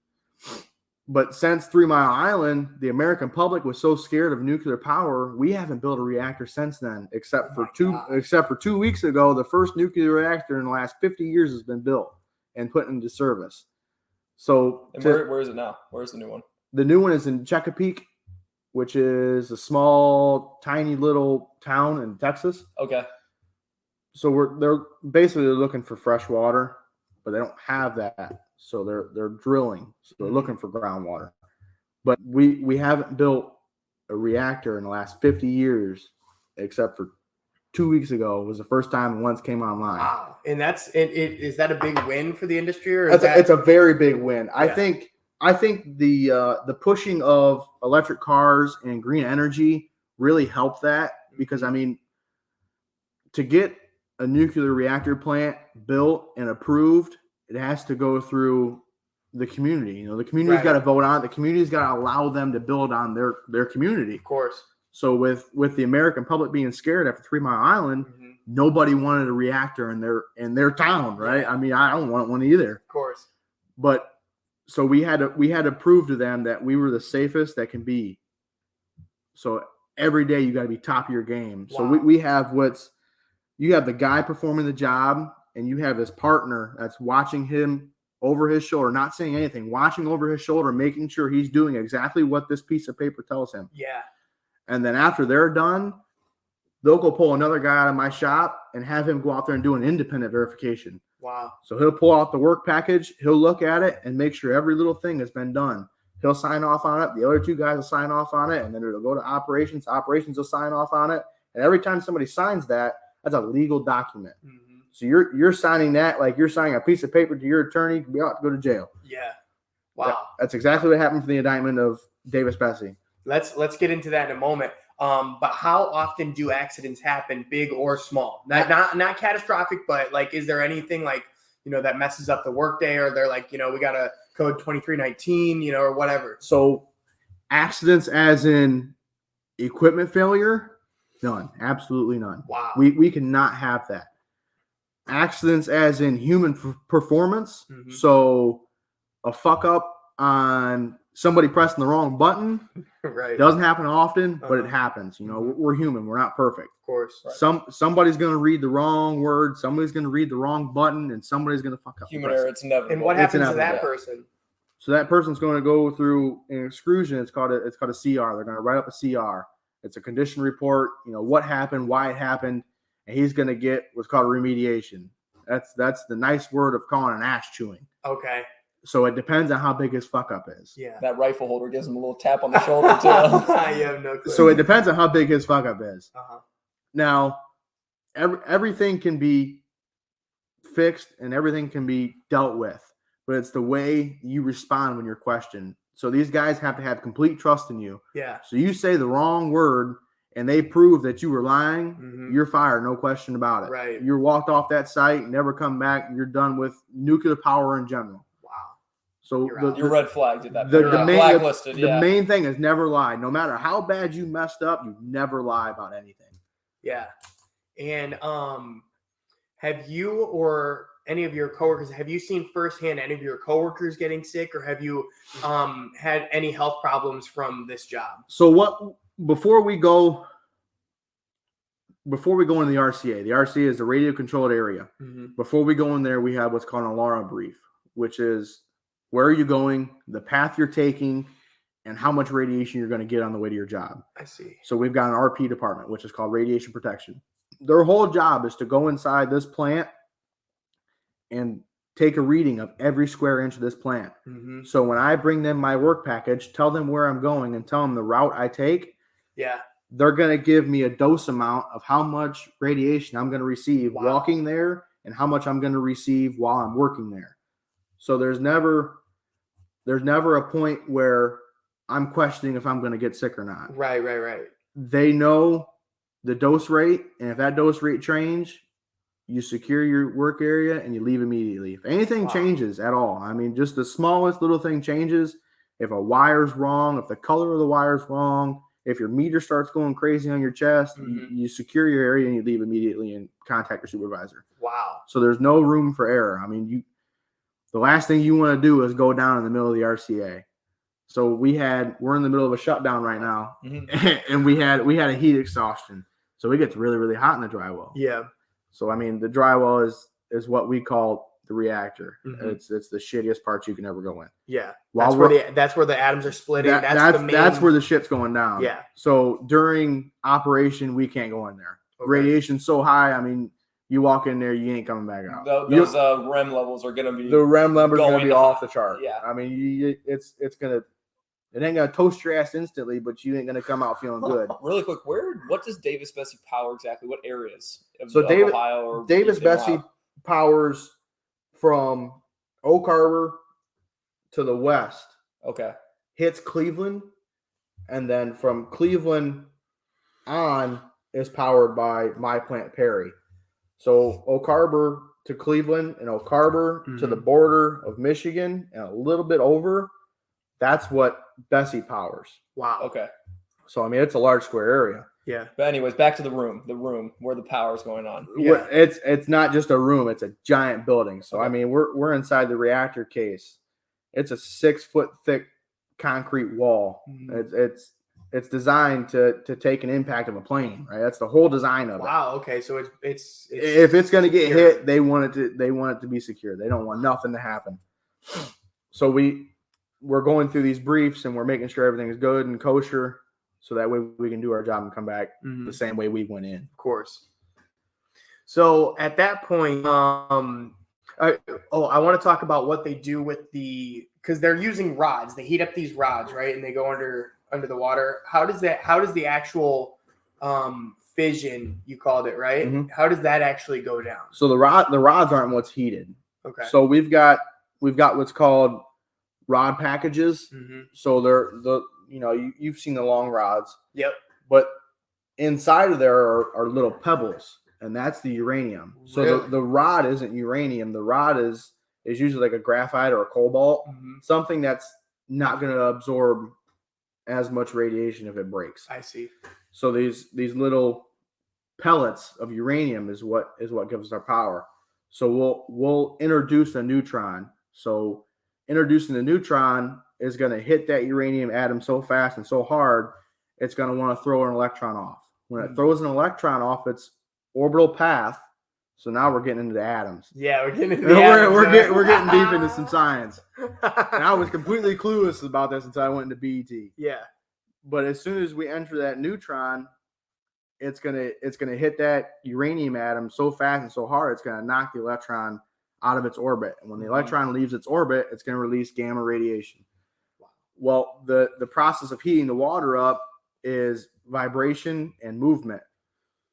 Speaker 2: But since 3 Mile Island, the American public was so scared of nuclear power, we haven't built a reactor since then, except for 2 weeks ago, the first nuclear reactor in the last 50 years has been built and put into service. So
Speaker 3: and where is it now? Where's the new one?
Speaker 2: The new one is in Chesapeake, which is a small, tiny little town in Texas.
Speaker 3: Okay.
Speaker 2: So they're basically looking for fresh water, but they don't have that. So they're drilling. So they're looking for groundwater. But we haven't built a reactor in the last 50 years, except for 2 weeks ago was the first time once came online.
Speaker 1: Wow. And is that a big win for the industry, or
Speaker 2: it's a very big win. Yeah. I think the pushing of electric cars and green energy really helped that, because to get a nuclear reactor plant built and approved, it has to go through the community. The community's got to vote on it. The community's got to allow them to build on their community. Of
Speaker 1: course.
Speaker 2: So with the American public being scared after 3 Mile Island, nobody wanted a reactor in their town, right?
Speaker 1: Yeah.
Speaker 2: I don't want one either.
Speaker 1: Of course.
Speaker 2: But so we had to prove to them that we were the safest that can be. So every day you got to be top of your game.
Speaker 1: Wow.
Speaker 2: So we have you have the guy performing the job, and you have his partner that's watching him over his shoulder, not saying anything, watching over his shoulder, making sure he's doing exactly what this piece of paper tells him.
Speaker 1: Yeah.
Speaker 2: And then after they're done, they'll go pull another guy out of my shop and have him go out there and do an independent verification.
Speaker 1: Wow.
Speaker 2: So he'll pull out the work package, he'll look at it and make sure every little thing has been done. He'll sign off on it. The other 2 guys will sign off on it, and then it'll go to operations. Operations will sign off on it. And every time somebody signs that, that's a legal document. So you're signing that like you're signing a piece of paper to your attorney to be out to go to jail.
Speaker 1: Yeah. Wow.
Speaker 2: That's exactly what happened for the indictment of Davis Besse.
Speaker 1: Let's get into that in a moment. But how often do accidents happen, big or small? Not catastrophic, but like, is there anything like, that messes up the workday, or they're like, we got a code 2319, or whatever?
Speaker 2: So accidents as in equipment failure? None. Absolutely none.
Speaker 1: Wow.
Speaker 2: We cannot have that. Accidents as in human performance. So a fuck up on somebody pressing the wrong button.
Speaker 1: Right.
Speaker 2: Doesn't happen often, but it happens. We're human. We're not perfect.
Speaker 1: Of course. Right.
Speaker 2: Somebody's going to read the wrong word. Somebody's going to read the wrong button, and somebody's going to fuck up.
Speaker 3: Human error. It's inevitable.
Speaker 1: And what happens to that person?
Speaker 2: So that person's going to go through an exclusion. It's called a CR. They're going to write up a CR. It's a condition report. What happened, why it happened, and he's going to get what's called a remediation. That's the nice word of calling an ass chewing.
Speaker 1: Okay.
Speaker 2: So it depends on how big his fuck up is.
Speaker 1: Yeah.
Speaker 3: That rifle holder gives him a little tap on the shoulder too.
Speaker 1: I have no clue.
Speaker 2: So it depends on how big his fuck up is.
Speaker 1: Uh-huh.
Speaker 2: Now, everything can be fixed and everything can be dealt with, but it's the way you respond when you're questioned. So these guys have to have complete trust in you.
Speaker 1: Yeah.
Speaker 2: So you say the wrong word and they prove that you were lying, you're fired, no question about it.
Speaker 1: Right.
Speaker 2: You're walked off that site, never come back, you're done with nuclear power in general.
Speaker 1: Wow.
Speaker 2: So
Speaker 3: you're red flagged at that
Speaker 2: point.
Speaker 3: The blacklisted.
Speaker 2: The main thing is never lie. No matter how bad you messed up, you never lie about anything.
Speaker 1: Yeah. And have you or any of your coworkers, have you seen firsthand any of your coworkers getting sick, or have you had any health problems from this job?
Speaker 2: So before we go into the RCA is the radio controlled area. Before we go in there, we have what's called an alarm brief, which is where are you going, the path you're taking, and how much radiation you're going to get on the way to your job.
Speaker 1: I see.
Speaker 2: So we've got an RP department, which is called radiation protection. Their whole job is to go inside this plant and take a reading of every square inch of this plant.
Speaker 1: Mm-hmm.
Speaker 2: So when I bring them my work package, tell them where I'm going and tell them the route I take,
Speaker 1: Yeah.
Speaker 2: they're going to give me a dose amount of how much radiation I'm going to receive walking there and how much I'm going to receive while I'm working there. So there's never a point where I'm questioning if I'm going to get sick or not.
Speaker 1: Right.
Speaker 2: They know the dose rate, and if that dose rate change, you secure your work area and you leave immediately. If anything changes at all, I mean, just the smallest little thing changes, if a wire's wrong, if the color of the wire's wrong, if your meter starts going crazy on your chest, you secure your area and you leave immediately and contact your supervisor.
Speaker 1: Wow.
Speaker 2: So there's no room for error. I mean, the last thing you want to do is go down in the middle of the RCA. So we're in the middle of a shutdown right now, and we had a heat exhaustion. So it gets really, really hot in the dry well.
Speaker 1: Yeah.
Speaker 2: So I mean, the dry well is what we call the reactor.
Speaker 1: Mm-hmm.
Speaker 2: It's the shittiest part you can ever go in.
Speaker 1: Yeah. That's where the atoms are splitting.
Speaker 2: That's where the shit's going down.
Speaker 1: Yeah.
Speaker 2: So during operation, we can't go in there. Okay. Radiation's so high. I mean, you walk in there, you ain't coming back out.
Speaker 3: Those REM levels are gonna be
Speaker 2: off the chart.
Speaker 3: Yeah.
Speaker 2: I mean, it ain't gonna toast your ass instantly, but you ain't gonna come out feeling good.
Speaker 3: Really quick, what does Davis Besse power exactly? What areas of
Speaker 2: Ohio or Davis Besse powers from Oak Harbor to the west.
Speaker 3: Okay.
Speaker 2: Hits Cleveland, and then from Cleveland on is powered by my plant Perry. So Oak Harbor to Cleveland and Oak Harbor to the border of Michigan and a little bit over, that's what Besse powers.
Speaker 1: Wow.
Speaker 3: Okay.
Speaker 2: So, I mean, it's a large square area.
Speaker 3: Yeah. But anyways, back to the room where the power is going on.
Speaker 2: Yeah. It's not just a room. It's a giant building. So, okay. I mean, we're inside the reactor case. It's a 6-foot thick concrete wall. Mm-hmm. It's designed to take an impact of a plane, right? That's the whole design of it.
Speaker 1: Wow. Okay. So it's
Speaker 2: if it's going to get hit, they want it to be secure. They don't want nothing to happen. So we're going through these briefs and we're making sure everything is good and kosher, so that way we can do our job and come back the same way we went in.
Speaker 1: Of course. So at that point, I want to talk about what they do with because they're using rods. They heat up these rods, right? And they go under the water. How does the actual fission, you called it, right? Mm-hmm. How does that actually go down?
Speaker 2: So the rods aren't what's heated.
Speaker 1: Okay.
Speaker 2: So we've got what's called rod packages. Mm-hmm. So they're you've seen the long rods.
Speaker 1: Yep.
Speaker 2: But inside of there are little pebbles, and that's the uranium. So the rod isn't uranium. The rod is usually like a graphite or a cobalt, something that's not going to absorb as much radiation if it breaks.
Speaker 1: I see. So
Speaker 2: these little pellets of uranium is what gives us our power. So we'll introduce a neutron. So introducing the neutron is going to hit that uranium atom so fast and so hard, it's going to want to throw an electron off. When it throws an electron off its orbital path, so now we're getting into the atoms.
Speaker 1: Yeah, we're getting into the atoms.
Speaker 2: We're getting deep into some science. And I was completely clueless about this until I went into BET.
Speaker 1: Yeah.
Speaker 2: But as soon as we enter that neutron, it's gonna hit that uranium atom so fast and so hard, it's gonna knock the electron out of its orbit. And when the electron leaves its orbit, it's gonna release gamma radiation. Well, the process of heating the water up is vibration and movement.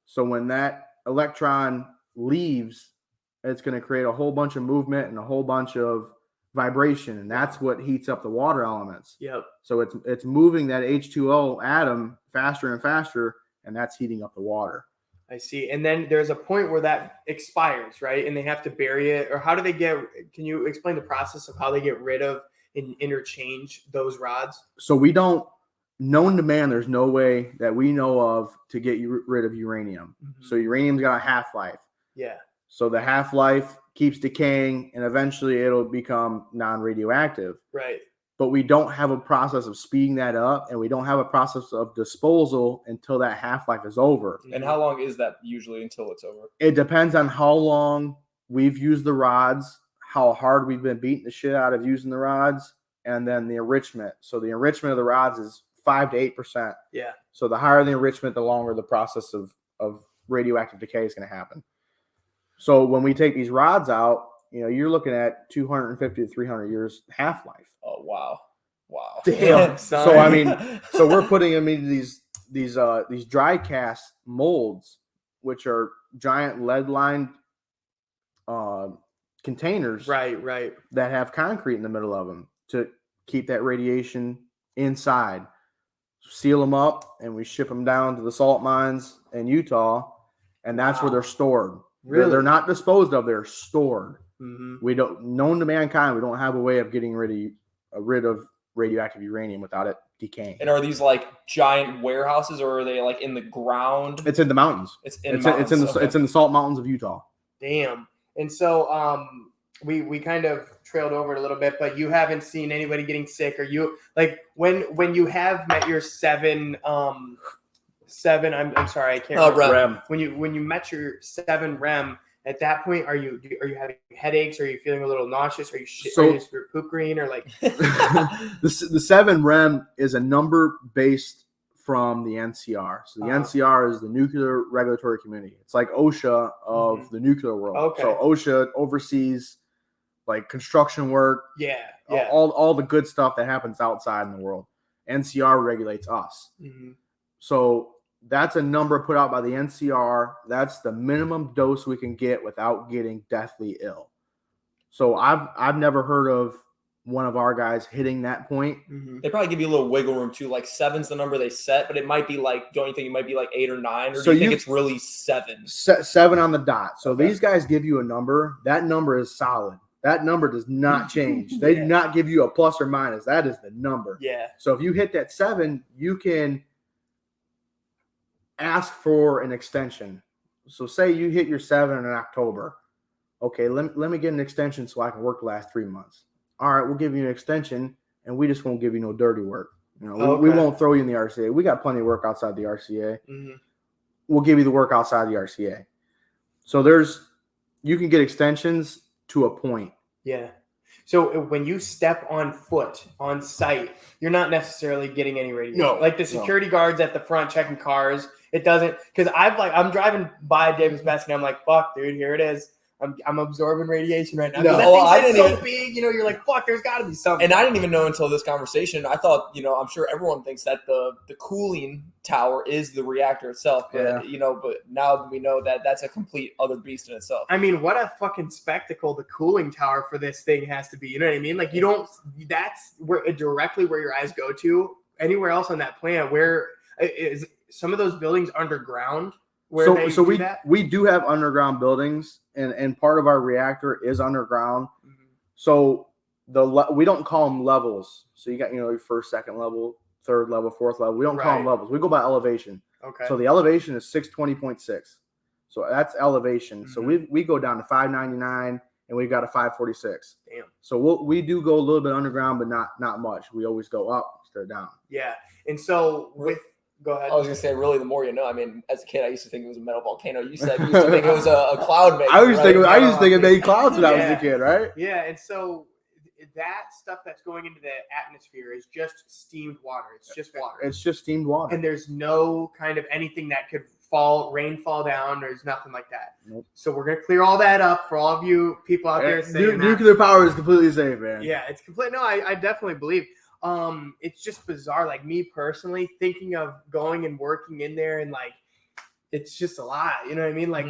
Speaker 2: So when that electron leaves, it's going to create a whole bunch of movement and a whole bunch of vibration, and that's what heats up the water elements.
Speaker 1: Yep.
Speaker 2: So it's moving that H2O atom faster and faster, and that's heating up the water.
Speaker 1: I see. And then there's a point where that expires, right? And they have to bury it, or how do they can you explain the process of how they get rid of and interchange those rods? So
Speaker 2: we don't, known to man, there's no way that we know of to get rid of uranium. So uranium's got a half-life.
Speaker 1: Yeah.
Speaker 2: So the half-life keeps decaying, and eventually it'll become non-radioactive.
Speaker 1: Right.
Speaker 2: But we don't have a process of speeding that up, and we don't have a process of disposal until that half-life is over.
Speaker 3: And how long is that usually until it's over?
Speaker 2: It depends on how long we've used the rods, how hard we've been beating the shit out of using the rods, and then the enrichment. So the enrichment of the rods is 5 to 8%.
Speaker 1: Yeah.
Speaker 2: So the higher the enrichment, the longer the process of radioactive decay is going to happen. So when we take these rods out, you're looking at 250 to 300 years half-life.
Speaker 3: Oh, wow.
Speaker 1: Damn, son.
Speaker 2: So I mean, so we're putting them into these dry cast molds, which are giant lead-lined containers,
Speaker 1: Right.
Speaker 2: that have concrete in the middle of them to keep that radiation inside. Seal them up, and we ship them down to the salt mines in Utah, and that's where they're stored.
Speaker 1: Really?
Speaker 2: They're not disposed of; they're stored.
Speaker 1: Mm-hmm.
Speaker 2: We don't, known to mankind, we don't have a way of getting rid of radioactive uranium without it decaying.
Speaker 3: And are these like giant warehouses, or are they like in the ground?
Speaker 2: It's in the mountains.
Speaker 3: It's in the
Speaker 2: salt mountains of Utah.
Speaker 1: Damn. And so we kind of trailed over it a little bit, but you haven't seen anybody getting sick, or you like when you have met your seven I'm sorry, I can't remember.
Speaker 2: REM.
Speaker 1: When you met your 7 REM, at that point, are you having headaches? Are you feeling a little nauseous? Are you your poop green, or like
Speaker 2: the 7 REM is a number based from the NCR. So the NCR is the Nuclear Regulatory Community. It's like OSHA of the nuclear world.
Speaker 1: Okay.
Speaker 2: So OSHA oversees like construction work,
Speaker 1: yeah,
Speaker 2: all the good stuff that happens outside in the world. NCR regulates us.
Speaker 1: Mm-hmm.
Speaker 2: So that's a number put out by the NCR. That's the minimum dose we can get without getting deathly ill. So I've never heard of one of our guys hitting that point.
Speaker 1: Mm-hmm.
Speaker 3: They probably give you a little wiggle room too. Like 7's the number they set, but it might be like, don't you think it might be like 8 or 9? Or
Speaker 2: So
Speaker 3: do you think it's really 7?
Speaker 2: 7 on the dot. So
Speaker 3: Okay.
Speaker 2: these guys give you a number. That number is solid. That number does not change. They do not give you a plus or minus. That is the number.
Speaker 1: Yeah.
Speaker 2: So if you hit that 7, you can ask for an extension. So say you hit your 7 in October. Okay, let me get an extension so I can work the last 3 months. All right, we'll give you an extension, and we just won't give you no dirty work. We won't throw you in the RCA. We got plenty of work outside the RCA.
Speaker 1: Mm-hmm.
Speaker 2: We'll give you the work outside the RCA. So you can get extensions to a point.
Speaker 1: Yeah. So when you step on foot on site, you're not necessarily getting any radiation.
Speaker 2: No,
Speaker 1: like the security guards at the front checking cars, it doesn't, because I'm driving by Davis Besse and I'm like, fuck, dude, here it is. I'm absorbing radiation right now.
Speaker 2: No,
Speaker 1: that thing's so big, you're like, fuck, there's got to be something.
Speaker 3: And I didn't even know until this conversation. I thought, I'm sure everyone thinks that the cooling tower is the reactor itself. But, but now we know that that's a complete other beast in itself.
Speaker 1: I mean, what a fucking spectacle the cooling tower for this thing has to be. You know what I mean? Like, that's directly where your eyes go to. Anywhere else on that planet, where is some of those buildings underground?
Speaker 2: So we do have underground buildings, and part of our reactor is underground. Mm-hmm. So we don't call them levels. So you got your first, second level, third level, fourth level. We don't call them levels. We go by elevation.
Speaker 1: Okay.
Speaker 2: So the elevation is 620.6. So that's elevation. Mm-hmm. So we go down to 599, and we've got a 546.
Speaker 1: Damn.
Speaker 2: So we do go a little bit underground, but not much. We always go up instead of down.
Speaker 1: Yeah. And so go ahead.
Speaker 3: I was going to say, really, the more you know. I mean, as a kid, I used to think it was a metal volcano. You said you used to think it was a cloud maker.
Speaker 2: I used to think it made clouds when I was a kid, right?
Speaker 1: Yeah, and so that stuff that's going into the atmosphere is just steamed water. It's just water.
Speaker 2: It's just steamed water.
Speaker 1: And there's no kind of anything that could rain fall down. There's nothing like that.
Speaker 2: Nope.
Speaker 1: So we're going to clear all that up for all of you people out there saying
Speaker 2: nuclear power is completely safe, man.
Speaker 1: Yeah, it's complete. No, I definitely believe. It's just bizarre. Like me personally, thinking of going and working in there, and like, it's just a lot. You know what I mean? Like,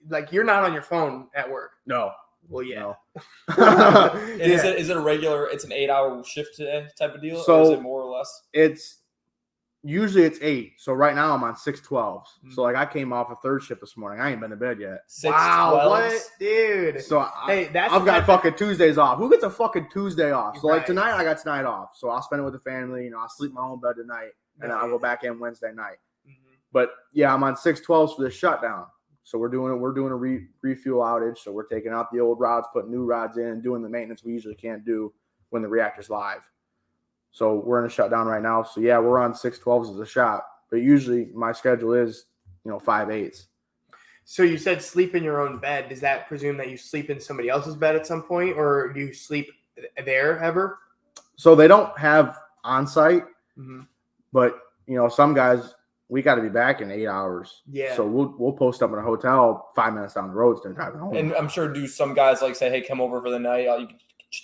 Speaker 1: like you're not on your phone at work.
Speaker 2: No.
Speaker 1: Well, yeah.
Speaker 3: No. Is it a regular? It's an 8-hour shift today type of deal, or is it more or less?
Speaker 2: It's usually 8. So right now I'm on 6/12.
Speaker 1: Mm-hmm.
Speaker 2: So like I came off a third shift this morning. I ain't been to bed yet.
Speaker 3: 6/12.
Speaker 1: Wow, what, dude?
Speaker 2: So I've got fucking Tuesdays off. Who gets a fucking Tuesday off? So like tonight I got tonight off. So I'll spend it with the family. I'll sleep in my own bed tonight, and I'll go back in Wednesday night. Mm-hmm. But yeah, I'm on 6/12 for the shutdown. So we're doing a refuel outage. So we're taking out the old rods, putting new rods in, and doing the maintenance we usually can't do when the reactor's live. So we're in a shutdown right now. So yeah, we're on 6/12s as a shot. But usually my schedule is, 5/8s.
Speaker 1: So you said sleep in your own bed. Does that presume that you sleep in somebody else's bed at some point, or do you sleep there ever?
Speaker 2: So they don't have on-site,
Speaker 1: mm-hmm.
Speaker 2: but some guys we got to be back in 8 hours.
Speaker 1: Yeah.
Speaker 2: So we'll post up in a hotel 5 minutes down the road instead of driving home.
Speaker 3: And I'm sure do some guys like say, hey, come over for the night. You can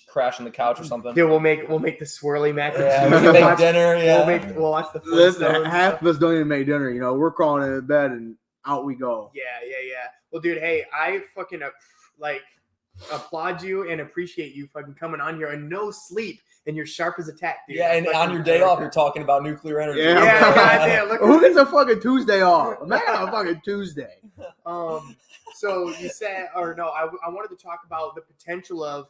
Speaker 3: crash on the couch or something.
Speaker 1: Yeah, we'll make the swirly mac and
Speaker 3: Yeah,
Speaker 1: cheese.
Speaker 3: we can make dinner. Yeah.
Speaker 1: We'll watch the
Speaker 2: Listen,
Speaker 1: Flintstones.
Speaker 2: half of us don't even make dinner. We're crawling into bed and out we go.
Speaker 1: Yeah. Well, dude, hey, I fucking applaud you and appreciate you fucking coming on here and no sleep and you're sharp as a tack, dude.
Speaker 3: Yeah, and on your day off, you're talking about nuclear energy.
Speaker 1: Yeah, goddamn. Look
Speaker 2: Who gets a fucking Tuesday off? Man, a fucking Tuesday.
Speaker 1: So you said, or no, I wanted to talk about the potential of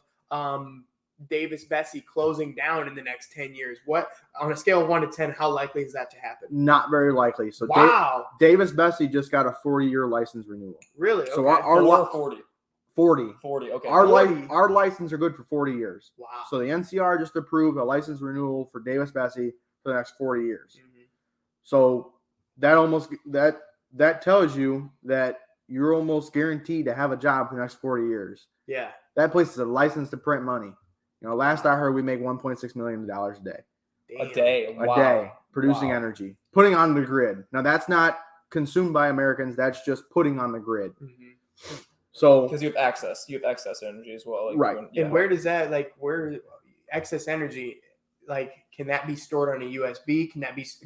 Speaker 1: Davis Besse closing down in the next 10 years. What, on a scale of 1 to 10, how likely is that to happen?
Speaker 2: Not very likely. So
Speaker 1: wow.
Speaker 2: Davis Besse just got a 40-year license renewal.
Speaker 1: Really?
Speaker 2: So
Speaker 1: okay.
Speaker 2: our
Speaker 3: 40.
Speaker 2: 40.
Speaker 3: 40, okay.
Speaker 2: Our license are good for 40 years.
Speaker 1: Wow.
Speaker 2: So the NCR just approved a license renewal for Davis Besse for the next 40 years.
Speaker 1: Mm-hmm.
Speaker 2: So that tells you that you're almost guaranteed to have a job for the next 40 years.
Speaker 1: Yeah.
Speaker 2: That place is a license to print money. Last I heard, we make $1.6 million a day.
Speaker 1: Damn.
Speaker 3: A day. Wow.
Speaker 2: A day producing
Speaker 3: Wow.
Speaker 2: energy, putting on the grid. Now that's not consumed by Americans. That's just putting on the grid.
Speaker 1: Mm-hmm.
Speaker 2: So
Speaker 3: because you have excess energy as well.
Speaker 2: Right.
Speaker 1: And where does that, where excess energy, can that be stored on a USB?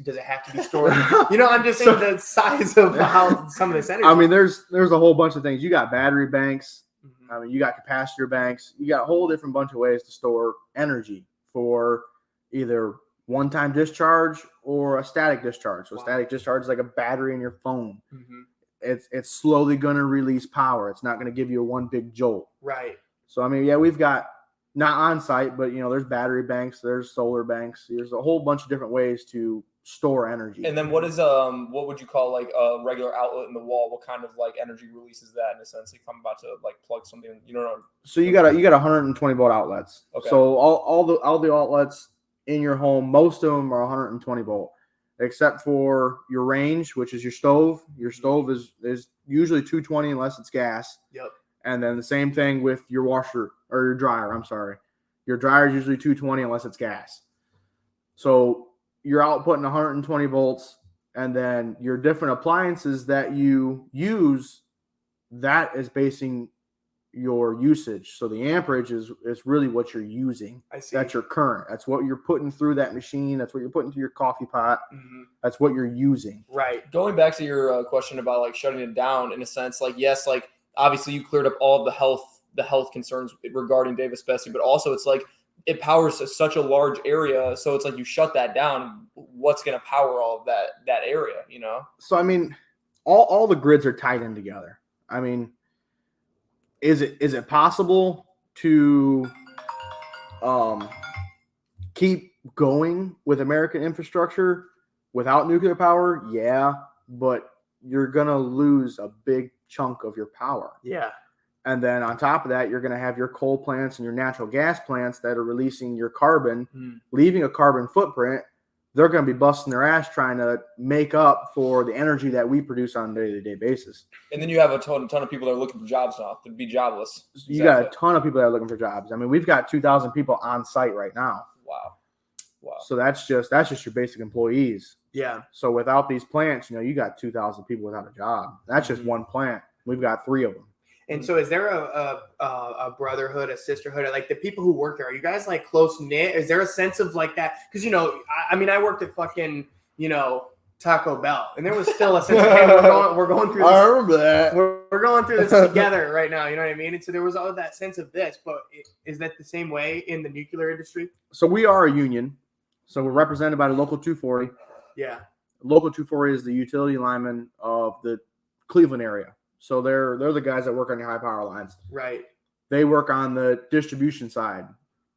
Speaker 1: Does it have to be stored? I'm just saying the size of how some of this energy.
Speaker 2: I mean, there's a whole bunch of things. You got battery banks.
Speaker 1: Mm-hmm.
Speaker 2: I mean, you got capacitor banks. You got a whole different bunch of ways to store energy for either one-time discharge or a static discharge. So
Speaker 1: Wow.
Speaker 2: static discharge is like a battery in your phone.
Speaker 1: Mm-hmm.
Speaker 2: It's slowly going to release power. It's not going to give you a one big jolt.
Speaker 1: Right.
Speaker 2: So, I mean, yeah, we've got not on site, but, there's battery banks, there's solar banks. There's a whole bunch of different ways to store energy.
Speaker 3: And then what would you call a regular outlet in the wall? What kind of energy releases that in a sense? If I'm about to plug something,
Speaker 2: So you got 120 volt outlets.
Speaker 3: Okay.
Speaker 2: So all the outlets in your home, most of them are 120 volt, except for your range, which is your stove. Your stove is usually 220 unless it's gas.
Speaker 1: Yep.
Speaker 2: And then the same thing with your washer or your dryer. I'm sorry. Your dryer is usually 220 unless it's gas. So you're outputting 120 volts, and then your different appliances that you use, that is basing your usage. So the amperage is really what you're using.
Speaker 1: I see.
Speaker 2: That's your current. That's what you're putting through that machine. That's what you're putting through your coffee pot.
Speaker 1: Mm-hmm.
Speaker 2: That's what you're using.
Speaker 1: Right.
Speaker 3: Going back to your question about shutting it down in a sense, yes, obviously you cleared up all of the health concerns regarding Davis Besse, but also it's it powers such a large area. So it's you shut that down. What's going to power all of that area,
Speaker 2: So, I mean, all the grids are tied in together. I mean, is it possible to keep going with American infrastructure without nuclear power? Yeah, but you're going to lose a big chunk of your power.
Speaker 1: Yeah.
Speaker 2: And then on top of that, you're going to have your coal plants and your natural gas plants that are releasing your carbon, leaving a carbon footprint. They're going to be busting their ass trying to make up for the energy that we produce on a day-to-day basis.
Speaker 3: And then you have a ton of people that are looking for jobs now to be jobless.
Speaker 2: You got a ton of people that are looking for jobs. I mean, we've got 2,000 people on site right now.
Speaker 3: Wow.
Speaker 2: So that's just your basic employees.
Speaker 1: Yeah.
Speaker 2: So without these plants, you got 2,000 people without a job. That's just one plant. We've got 3 of them.
Speaker 1: And so is there a brotherhood, a sisterhood, the people who work there, are you guys close knit? Is there a sense of that? Because, I worked at fucking, Taco Bell, and there was still a sense of, hey, we're going through this.
Speaker 2: I remember that.
Speaker 1: We're going through this together right now. You know what I mean? And so there was all that sense of this, but is that the same way in the nuclear industry?
Speaker 2: So we are a union. So we're represented by the Local 240.
Speaker 1: Yeah.
Speaker 2: Local 240 is the utility lineman of the Cleveland area. So they're the guys that work on your high power lines.
Speaker 1: Right.
Speaker 2: They work on the distribution side.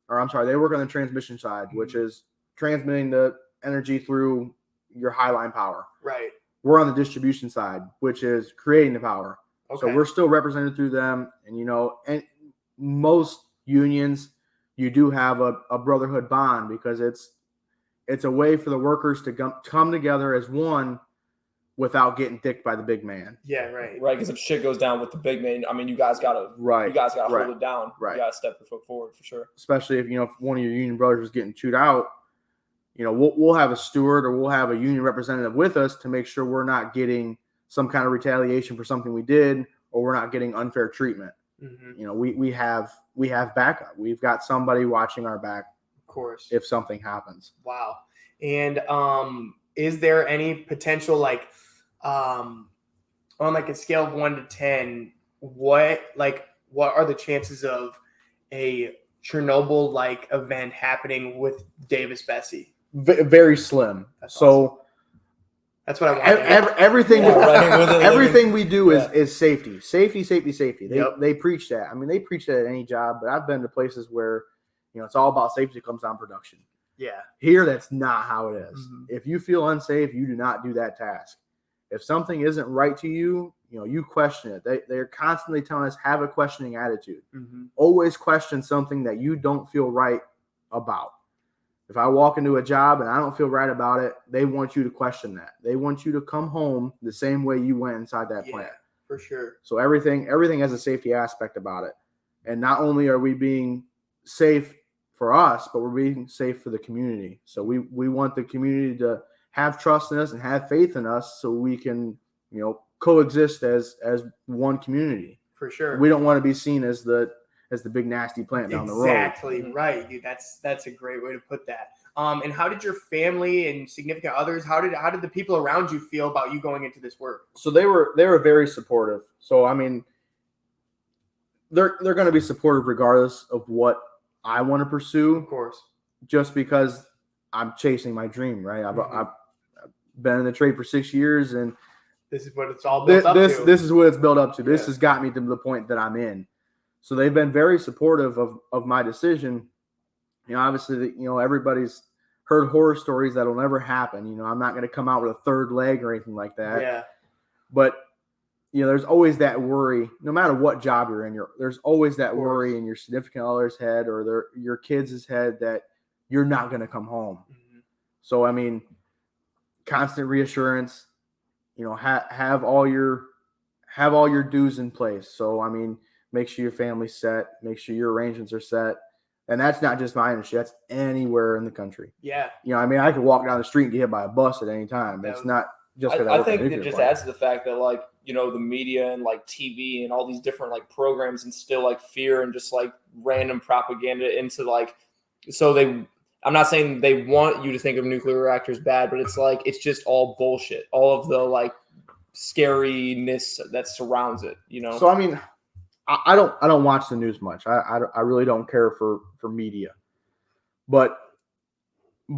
Speaker 2: They work on the transmission side, which is transmitting the energy through your high line power.
Speaker 1: Right.
Speaker 2: We're on the distribution side, which is creating the power.
Speaker 1: Okay.
Speaker 2: So we're still represented through them. And, and most unions, you do have a brotherhood bond because it's a way for the workers to come together as one without getting dicked by the big man.
Speaker 1: Yeah, right.
Speaker 3: Right, because if shit goes down with the big man, you guys gotta hold it down.
Speaker 2: Right.
Speaker 3: You gotta step your foot forward for sure.
Speaker 2: Especially if one of your union brothers is getting chewed out, we'll have a steward or we'll have a union representative with us to make sure we're not getting some kind of retaliation for something we did, or we're not getting unfair treatment. We have backup. We've got somebody watching our back,
Speaker 1: of course,
Speaker 2: if something happens.
Speaker 1: Wow. And is there any potential, on a scale of 1 to 10, what are the chances of a Chernobyl event happening with Davis Besse?
Speaker 2: Very slim.
Speaker 1: That's
Speaker 2: so
Speaker 1: awesome. That's what I want.
Speaker 2: Everything we do is safety. Safety. They preach that. I mean, they preach that at any job, but I've been to places where, it's all about safety that comes down production.
Speaker 1: Yeah.
Speaker 2: Here, that's not how it is.
Speaker 1: Mm-hmm.
Speaker 2: If you feel unsafe, you do not do that task. If something isn't right to you, you question it. They're constantly telling us, have a questioning attitude.
Speaker 1: Mm-hmm.
Speaker 2: Always question something that you don't feel right about. If I walk into a job and I don't feel right about it, they want you to question that. They want you to come home the same way you went inside that plant.
Speaker 1: For sure.
Speaker 2: So everything has a safety aspect about it. And not only are we being safe for us, but we're being safe for the community. So we want the community to have trust in us and have faith in us so we can, coexist as one community.
Speaker 1: For sure.
Speaker 2: We don't want to be seen as the big nasty plant down the road.
Speaker 1: Exactly right, dude. That's a great way to put that. And how did your family and significant others, how did the people around you feel about you going into this work?
Speaker 2: So they were very supportive. So I mean, they're going to be supportive regardless of what I want to pursue.
Speaker 1: Of course.
Speaker 2: Just because I'm chasing my dream, right? I've been in the trade for 6 years, and
Speaker 1: this is what it's all built up to.
Speaker 2: This is what it's built up to. This has got me to the point that I'm in. So they've been very supportive of my decision. Obviously, everybody's heard horror stories that'll never happen. I'm not going to come out with a third leg or anything like that.
Speaker 1: Yeah.
Speaker 2: But, there's always that worry, no matter what job you're in, there's always that worry in your significant other's head or your kids' head that you're not going to come home. Mm-hmm. So, I mean, constant reassurance, have all your dues in place. So, I mean, make sure your family's set, make sure your arrangements are set. And that's not just my industry, that's anywhere in the country.
Speaker 1: Yeah.
Speaker 2: I mean, I could walk down the street and get hit by a bus at any time. That's not just because
Speaker 3: I think it just adds to the fact that the media and TV and all these different programs instill fear and just random propaganda into I'm not saying they want you to think of nuclear reactors bad, but it's just all bullshit. All of the scariness that surrounds it,
Speaker 2: So I mean, I don't watch the news much. I really don't care for media. But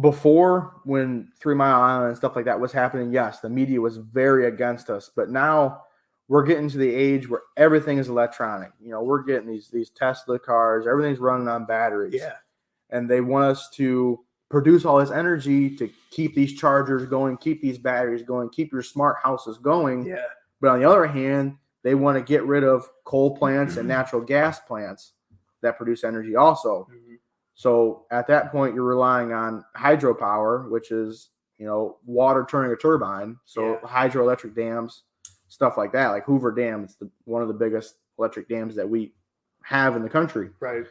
Speaker 2: before, when 3 Mile Island and stuff like that was happening, yes, the media was very against us. But now we're getting to the age where everything is electronic. We're getting these Tesla cars. Everything's running on batteries.
Speaker 1: Yeah. And
Speaker 2: they want us to produce all this energy to keep these chargers going, keep these batteries going, keep your smart houses going.
Speaker 1: Yeah.
Speaker 2: But on the other hand, they want to get rid of coal plants and natural gas plants that produce energy also. Mm-hmm. So at that point, you're relying on hydropower, which is, water turning a turbine. So hydroelectric dams, stuff like that, like Hoover Dam. It's one of the biggest electric dams that we have in the country.
Speaker 1: Right.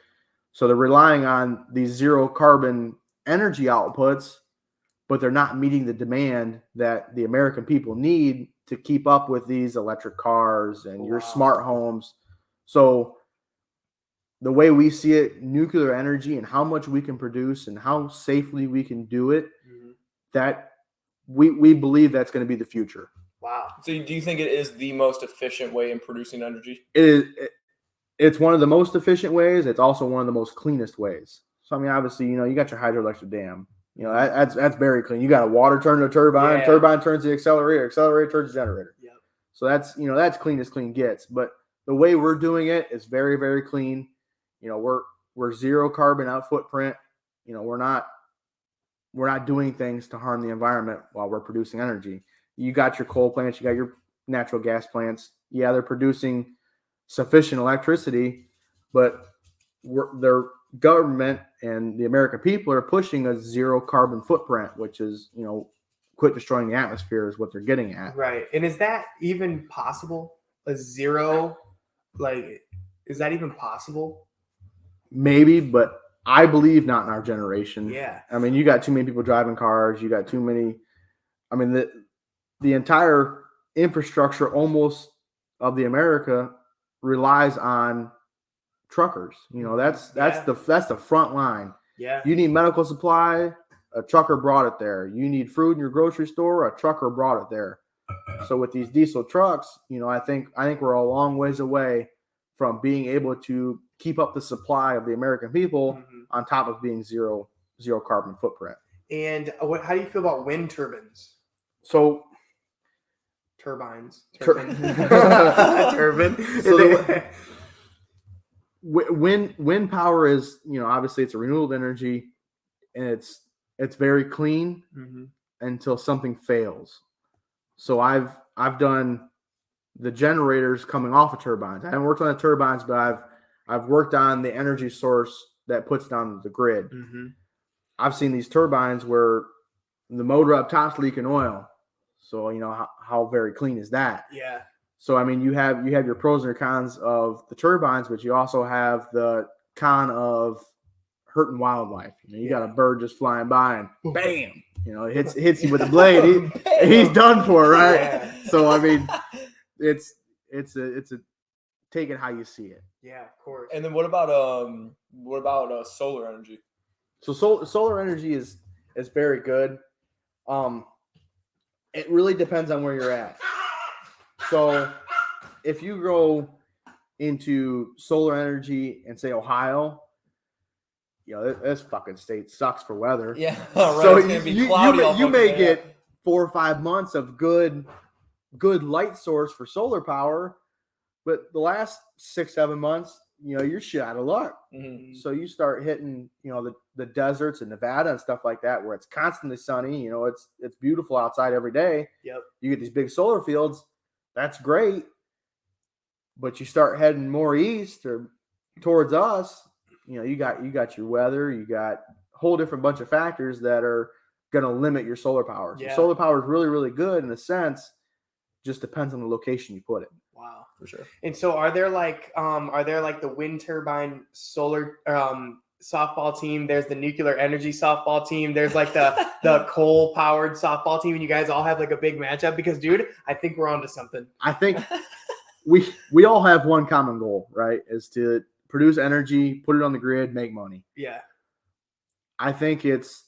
Speaker 2: So they're relying on these zero carbon energy outputs, but they're not meeting the demand that the American people need to keep up with these electric cars and your smart homes. So the way we see it, nuclear energy and how much we can produce and how safely we can do it, that we believe that's going to be the future.
Speaker 1: Wow.
Speaker 3: So do you think it is the most efficient way in producing energy?
Speaker 2: It's one of the most efficient ways. It's also one of the most cleanest ways. So, I mean, obviously, you got your hydroelectric dam. That's very clean. You got a water turn to a turbine. Turbine turns the accelerator. Accelerator turns the generator.
Speaker 1: Yep.
Speaker 2: So that's clean as clean gets. But the way we're doing it is very, very clean. We're zero carbon out footprint. We're not doing things to harm the environment while we're producing energy. You got your coal plants. You got your natural gas plants. Yeah, they're producing sufficient electricity, but their government and the American people are pushing a zero carbon footprint, which is, quit destroying the atmosphere is what they're getting at.
Speaker 1: Right. And is that even possible? A zero, is that even possible?
Speaker 2: Maybe, but I believe not in our generation.
Speaker 1: Yeah.
Speaker 2: I mean, you got too many people driving cars. You got too many. I mean, the entire infrastructure almost of the America relies on truckers. You know, that's the front line.
Speaker 1: Yeah.
Speaker 2: You need medical supply, a trucker brought it there. You need food in your grocery store, a trucker brought it there. So with these diesel trucks, you know, I think we're a long ways away from being able to keep up the supply of the American people on top of being zero carbon footprint.
Speaker 1: And how do you feel about wind turbines?
Speaker 2: So
Speaker 1: turbines.
Speaker 2: Turbine.
Speaker 1: So
Speaker 2: wind power is, you know, obviously it's a renewable energy, and it's very clean until something fails. So I've done the generators coming off of turbines. I haven't worked on the turbines, but I've worked on the energy source that puts down the grid. I've seen these turbines where the motor up top's leaking oil. So, you know, how very clean is that?
Speaker 1: Yeah.
Speaker 2: So, I mean, you have your pros and your cons of the turbines, but you also have the con of hurting wildlife. You know, you got a bird just flying by and bam, you know, it hits you with a blade. He's done for, right?
Speaker 1: Yeah.
Speaker 2: So, I mean, it's a take it how you see it.
Speaker 1: Yeah, of course.
Speaker 3: And then what about solar energy?
Speaker 2: So solar energy is very good. It really depends on where you're at. So if you go into solar energy in, say, Ohio, you know, this fucking state sucks for weather.
Speaker 3: Yeah, right.
Speaker 2: So
Speaker 3: it's gonna be cloudy
Speaker 2: you may get 4 or 5 months of good light source for solar power, but the last 6-7 months, you know, you're shit out of luck. So you start hitting, you know, the deserts in Nevada and stuff like that, where it's constantly sunny. You know, it's beautiful outside every day.
Speaker 1: Yep.
Speaker 2: You get these big solar fields. That's great. But you start heading more east or towards us, you know, you got your weather, you got a whole different bunch of factors that are going to limit your solar power. So solar power is really, really good in a sense. Just depends on the location you put it.
Speaker 1: Wow,
Speaker 3: for sure.
Speaker 1: And so are there like the wind turbine solar softball team? There's the nuclear energy softball team. There's like the coal powered softball team, and you guys all have like a big matchup? Because, dude, I think we're onto something.
Speaker 2: I think we all have one common goal, right? Is to produce energy, put it on the grid, make money.
Speaker 1: Yeah.
Speaker 2: I think it's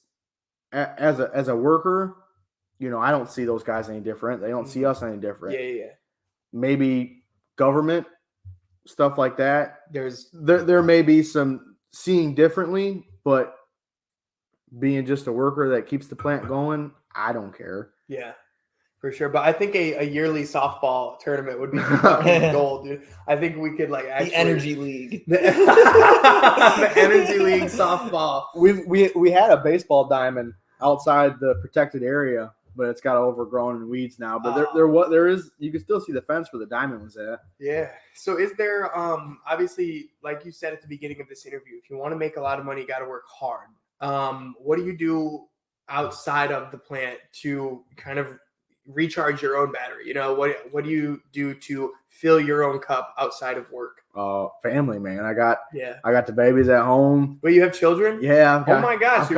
Speaker 2: as a worker, you know, I don't see those guys any different. They don't see us any different.
Speaker 1: Yeah.
Speaker 2: Maybe government stuff like that. There may be some seeing differently, but being just a worker that keeps the plant going, I don't care.
Speaker 1: Yeah, for sure. But I think a yearly softball tournament would be fucking gold, dude. I think we could like actually
Speaker 3: the energy league,
Speaker 1: the energy league softball.
Speaker 2: We had a baseball diamond outside the protected area, but it's got overgrown in weeds now. But there is, you can still see the fence where the diamond was at.
Speaker 1: Yeah. So is there obviously, like you said at the beginning of this interview, if you want to make a lot of money, you got to work hard. What do you do outside of the plant to kind of recharge your own battery? You know, what do you do to fill your own cup outside of work?
Speaker 2: Family, man. I got the babies at home.
Speaker 1: Well, you have children?
Speaker 2: Yeah.
Speaker 1: Oh my gosh.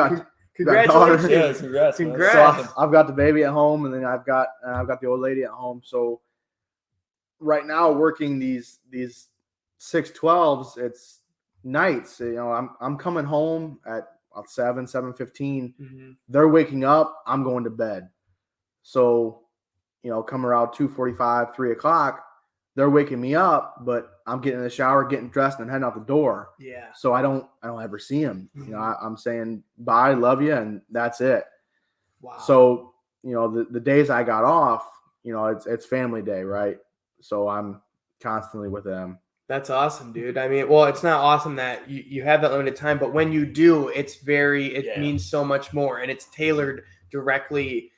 Speaker 3: Congratulations.
Speaker 1: Yeah,
Speaker 3: congrats.
Speaker 2: So I've got the baby at home, and then I've got the old lady at home. So right now, working these 6/12s, it's nights. You know, I'm coming home at 7:15. They're waking up. I'm going to bed. So, you know, come around 2:45, 3 o'clock, they're waking me up, but I'm getting in the shower, getting dressed, and heading out the door.
Speaker 1: Yeah.
Speaker 2: So I don't ever see them. You know, I'm saying bye, love you, and that's it.
Speaker 1: Wow.
Speaker 2: So, you know, the days I got off, you know, it's family day, right? So I'm constantly with them.
Speaker 1: That's awesome, dude. I mean, well, it's not awesome that you have that limited time, but when you do, it means so much more, and it's tailored directly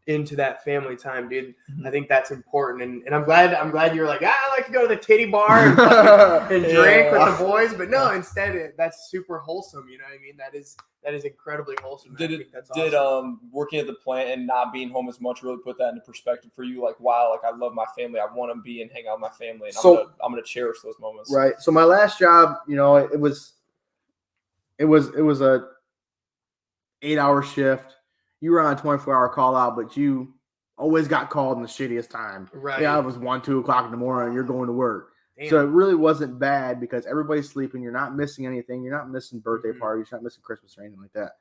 Speaker 1: into that family time, dude. I think that's important, and I'm glad you're like, I like to go to the titty bar and drink with the boys, but no, instead that's super wholesome. You know what I mean? That is incredibly wholesome.
Speaker 3: Did working at the plant and not being home as much really put that into perspective for you? Like, wow, like I love my family. I want to be and hang out with my family, and I'm gonna cherish those moments.
Speaker 2: Right. So my last job, you know, it was it was a 8-hour shift. You were on a 24-hour call out, but you always got called in the shittiest time.
Speaker 1: Right.
Speaker 2: Yeah, it was 1, 2 o'clock in the morning. You're going to work.
Speaker 1: Damn.
Speaker 2: So it really wasn't bad because everybody's sleeping. You're not missing anything. You're not missing birthday parties. You're not missing Christmas or anything like that.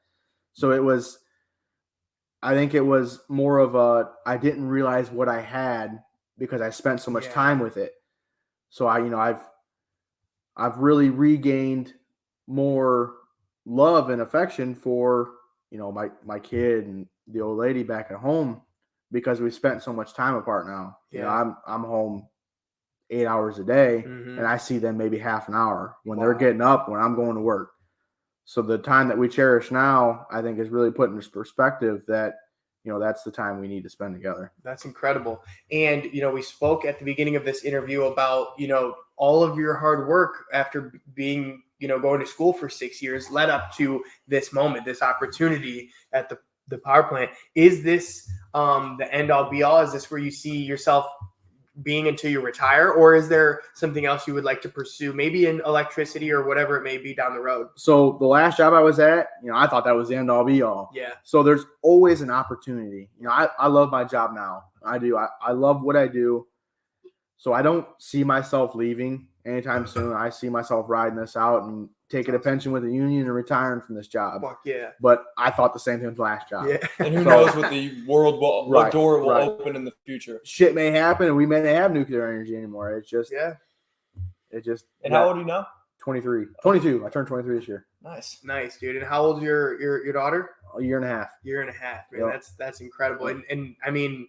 Speaker 2: So I think it was more of I didn't realize what I had because I spent so much time with it. So I've really regained more love and affection for, my kid and the old lady back at home because we spent so much time apart now.
Speaker 1: Yeah.
Speaker 2: I'm home 8 hours a day and I see them maybe half an hour when they're getting up when I'm going to work. So the time that we cherish now, I think is really put into perspective that, that's the time we need to spend together.
Speaker 1: That's incredible. And, we spoke at the beginning of this interview about, all of your hard work after being, going to school for 6 years led up to this moment, this opportunity at the power plant. Is this the end all be all? Is this where you see yourself being until you retire, or is there something else you would like to pursue, maybe in electricity or whatever it may be down the road?
Speaker 2: So the last job I was at, I thought that was the end all be all.
Speaker 1: Yeah.
Speaker 2: So there's always an opportunity. I love my job now. I do. I love what I do. So I don't see myself leaving anytime soon. I see myself riding this out and taking a pension with the union and retiring from this job.
Speaker 1: Fuck yeah.
Speaker 2: But I thought the same thing with the last job.
Speaker 1: Yeah.
Speaker 3: And who knows what the world will, what door it will open in the future.
Speaker 2: Shit may happen and we may not have nuclear energy anymore. It's just,
Speaker 3: And how old are you now?
Speaker 2: 22. I turned 23 this year.
Speaker 1: Nice, dude. And how old is your daughter?
Speaker 2: A year and a half.
Speaker 1: Man. Yep. That's incredible. And I mean,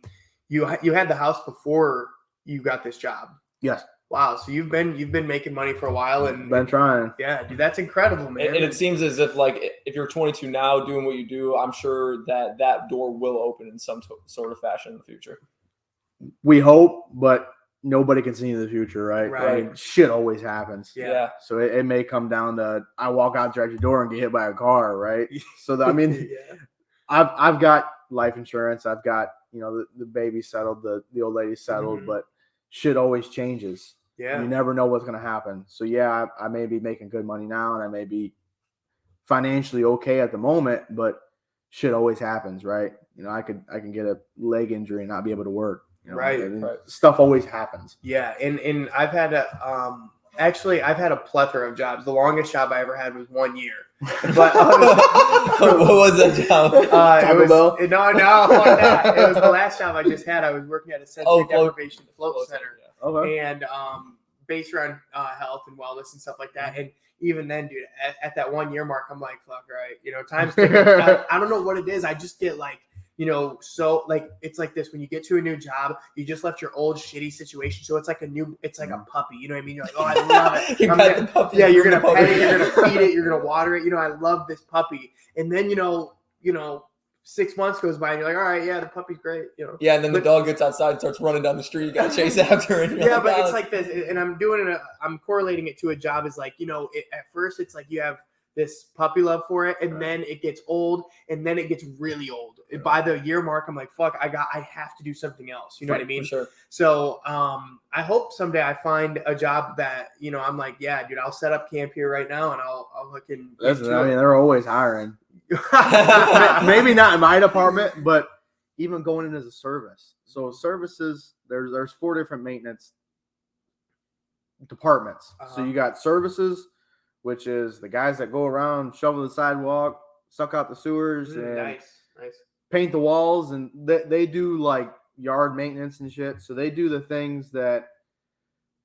Speaker 1: you had the house before you got this job.
Speaker 2: Yes.
Speaker 1: Wow. So you've been making money for a while and
Speaker 2: been trying.
Speaker 1: Yeah, dude, that's incredible, man.
Speaker 3: And it seems as if if you're 22 now doing what you do, I'm sure that door will open in some sort of fashion in the future.
Speaker 2: We hope, but nobody can see in the future, right?
Speaker 1: Right.
Speaker 2: I mean, shit always happens.
Speaker 3: Yeah.
Speaker 2: So it may come down to I walk out the door and get hit by a car, right? So I've got life insurance. I've got the baby settled, the old lady settled, but shit always changes.
Speaker 1: Yeah.
Speaker 2: You never know what's going to happen. So yeah, I may be making good money now and I may be financially okay at the moment, but shit always happens, right? I can get a leg injury and not be able to work.
Speaker 1: Right.
Speaker 2: Stuff always happens.
Speaker 1: Yeah. And I've had I've had a plethora of jobs. The longest job I ever had was 1 year. But
Speaker 3: what was that job?
Speaker 2: Taco Bell?
Speaker 1: No, fuck that. It was the last job I just had. I was working at a sensory deprivation float center.
Speaker 2: Okay.
Speaker 1: And based around health and wellness and stuff like that. And even then, dude, at that 1 year mark, I'm like, fuck, right. Time's ticking. I don't know what it is. I just get like, so like it's like this when you get to a new job, you just left your old shitty situation, so it's like a puppy. You know what I mean? You're like, oh, I love it.
Speaker 3: You're gonna pet
Speaker 1: it, you're gonna feed it, you're gonna water it. I love this puppy. And then 6 months goes by and you're like, all right, yeah, the puppy's great.
Speaker 3: Yeah, and then the dog gets outside and starts running down the street. You gotta chase after it.
Speaker 1: Yeah, but it's like this, and I'm correlating it to a job is like, at first it's like you have this puppy love for it, and then it gets old, and then it gets really old. By the year mark, I'm like, fuck, I have to do something else. You know what I mean?
Speaker 3: For sure.
Speaker 1: So I hope someday I find a job that, I'm like, yeah, dude, I'll set up camp here right now, and I'll look in.
Speaker 2: They're always hiring. Maybe not in my department, but even going in as a service. So services, there's 4 different maintenance departments. So you got services, which is the guys that go around, shovel the sidewalk, suck out the sewers, and
Speaker 1: nice.
Speaker 2: paint the walls, and they do like yard maintenance and shit. So they do the things that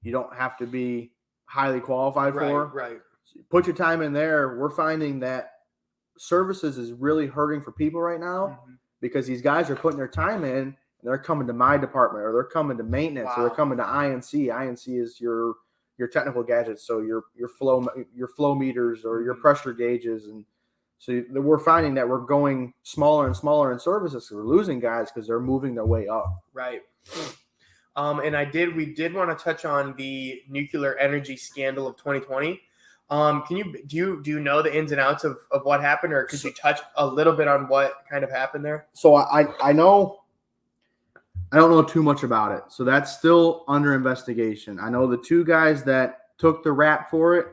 Speaker 2: you don't have to be highly qualified for.
Speaker 1: Right.
Speaker 2: So you put your time in there. We're finding that services is really hurting for people right now because these guys are putting their time in and they're coming to my department, or they're coming to maintenance, or they're coming to INC. INC is your technical gadgets, so your flow meters or your pressure gauges. And so we're finding that we're going smaller and smaller in services, so we're losing guys because they're moving their way up.
Speaker 1: Right. And we did want to touch on the nuclear energy scandal of 2020. Do you know the ins and outs of what happened, or could you touch a little bit on what kind of happened there?
Speaker 2: So I know, I don't know too much about it. So that's still under investigation. I know the 2 guys that took the rap for it,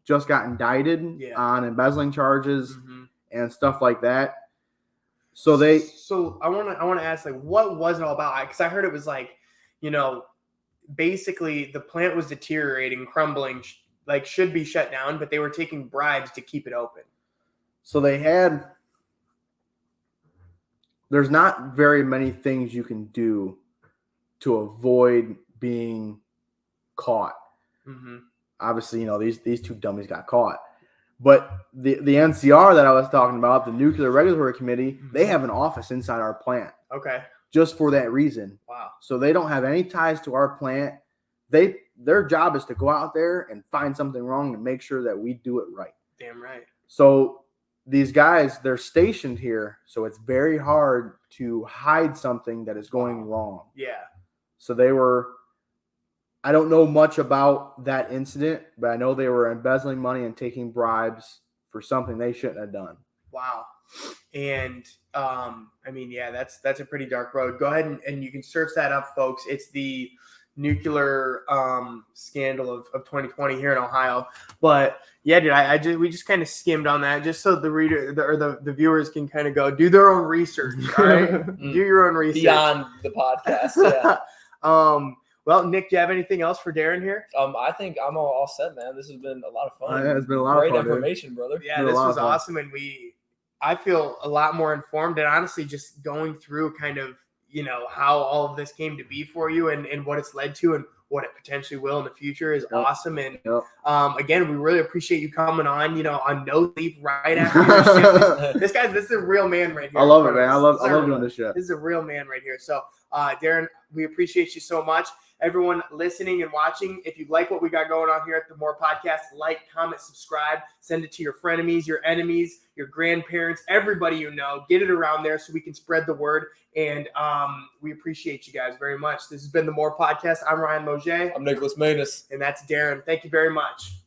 Speaker 2: just got indicted on embezzling charges and stuff like that. So
Speaker 1: I want to ask, like, what was it all about? Because I heard it was like, basically the plant was deteriorating, crumbling, like should be shut down, but they were taking bribes to keep it open.
Speaker 2: So there's not very many things you can do to avoid being caught. Obviously, these two dummies got caught. But the NCR that I was talking about, the Nuclear Regulatory Committee, they have an office inside our plant.
Speaker 1: Okay.
Speaker 2: Just for that reason.
Speaker 1: Wow.
Speaker 2: So they don't have any ties to our plant. Their job is to go out there and find something wrong and make sure that we do it right.
Speaker 1: Damn right.
Speaker 2: So these guys, they're stationed here, so it's very hard to hide something that is going wrong.
Speaker 1: Yeah.
Speaker 2: So I don't know much about that incident, but I know they were embezzling money and taking bribes for something they shouldn't have done.
Speaker 1: Wow. And that's a pretty dark road. Go ahead and you can search that up, folks. It's the nuclear scandal of 2020 here in Ohio. But yeah, dude, we just kind of skimmed on that just so the reader or the viewers can kind of go do their own research. All right, do your own research
Speaker 3: beyond the podcast. Yeah.
Speaker 1: Well, Nick, do you have anything else for Darren here?
Speaker 3: I think I'm all set, man. This has been a lot of fun.
Speaker 2: Yeah, it's been a lot
Speaker 3: Great
Speaker 2: of fun.
Speaker 3: Great information, brother.
Speaker 1: Yeah, this was awesome, and I feel a lot more informed, and honestly, just going through kind of how all of this came to be for you and what it's led to and what it potentially will in the future is awesome. And again, we really appreciate you coming on, on no leave right after your shift. This is a real man right here.
Speaker 2: I love it, man. I love doing this shit.
Speaker 1: This is a real man right here. So, Darren, we appreciate you so much. Everyone listening and watching, if you like what we got going on here at the MMMORE Podcast, like, comment, subscribe, send it to your frenemies, your enemies, your grandparents, everybody you know. Get it around there so we can spread the word. And we appreciate you guys very much. This has been the MMMORE Podcast. I'm Ryan Moget.
Speaker 3: I'm Nicholas Manus.
Speaker 1: And that's Darren. Thank you very much.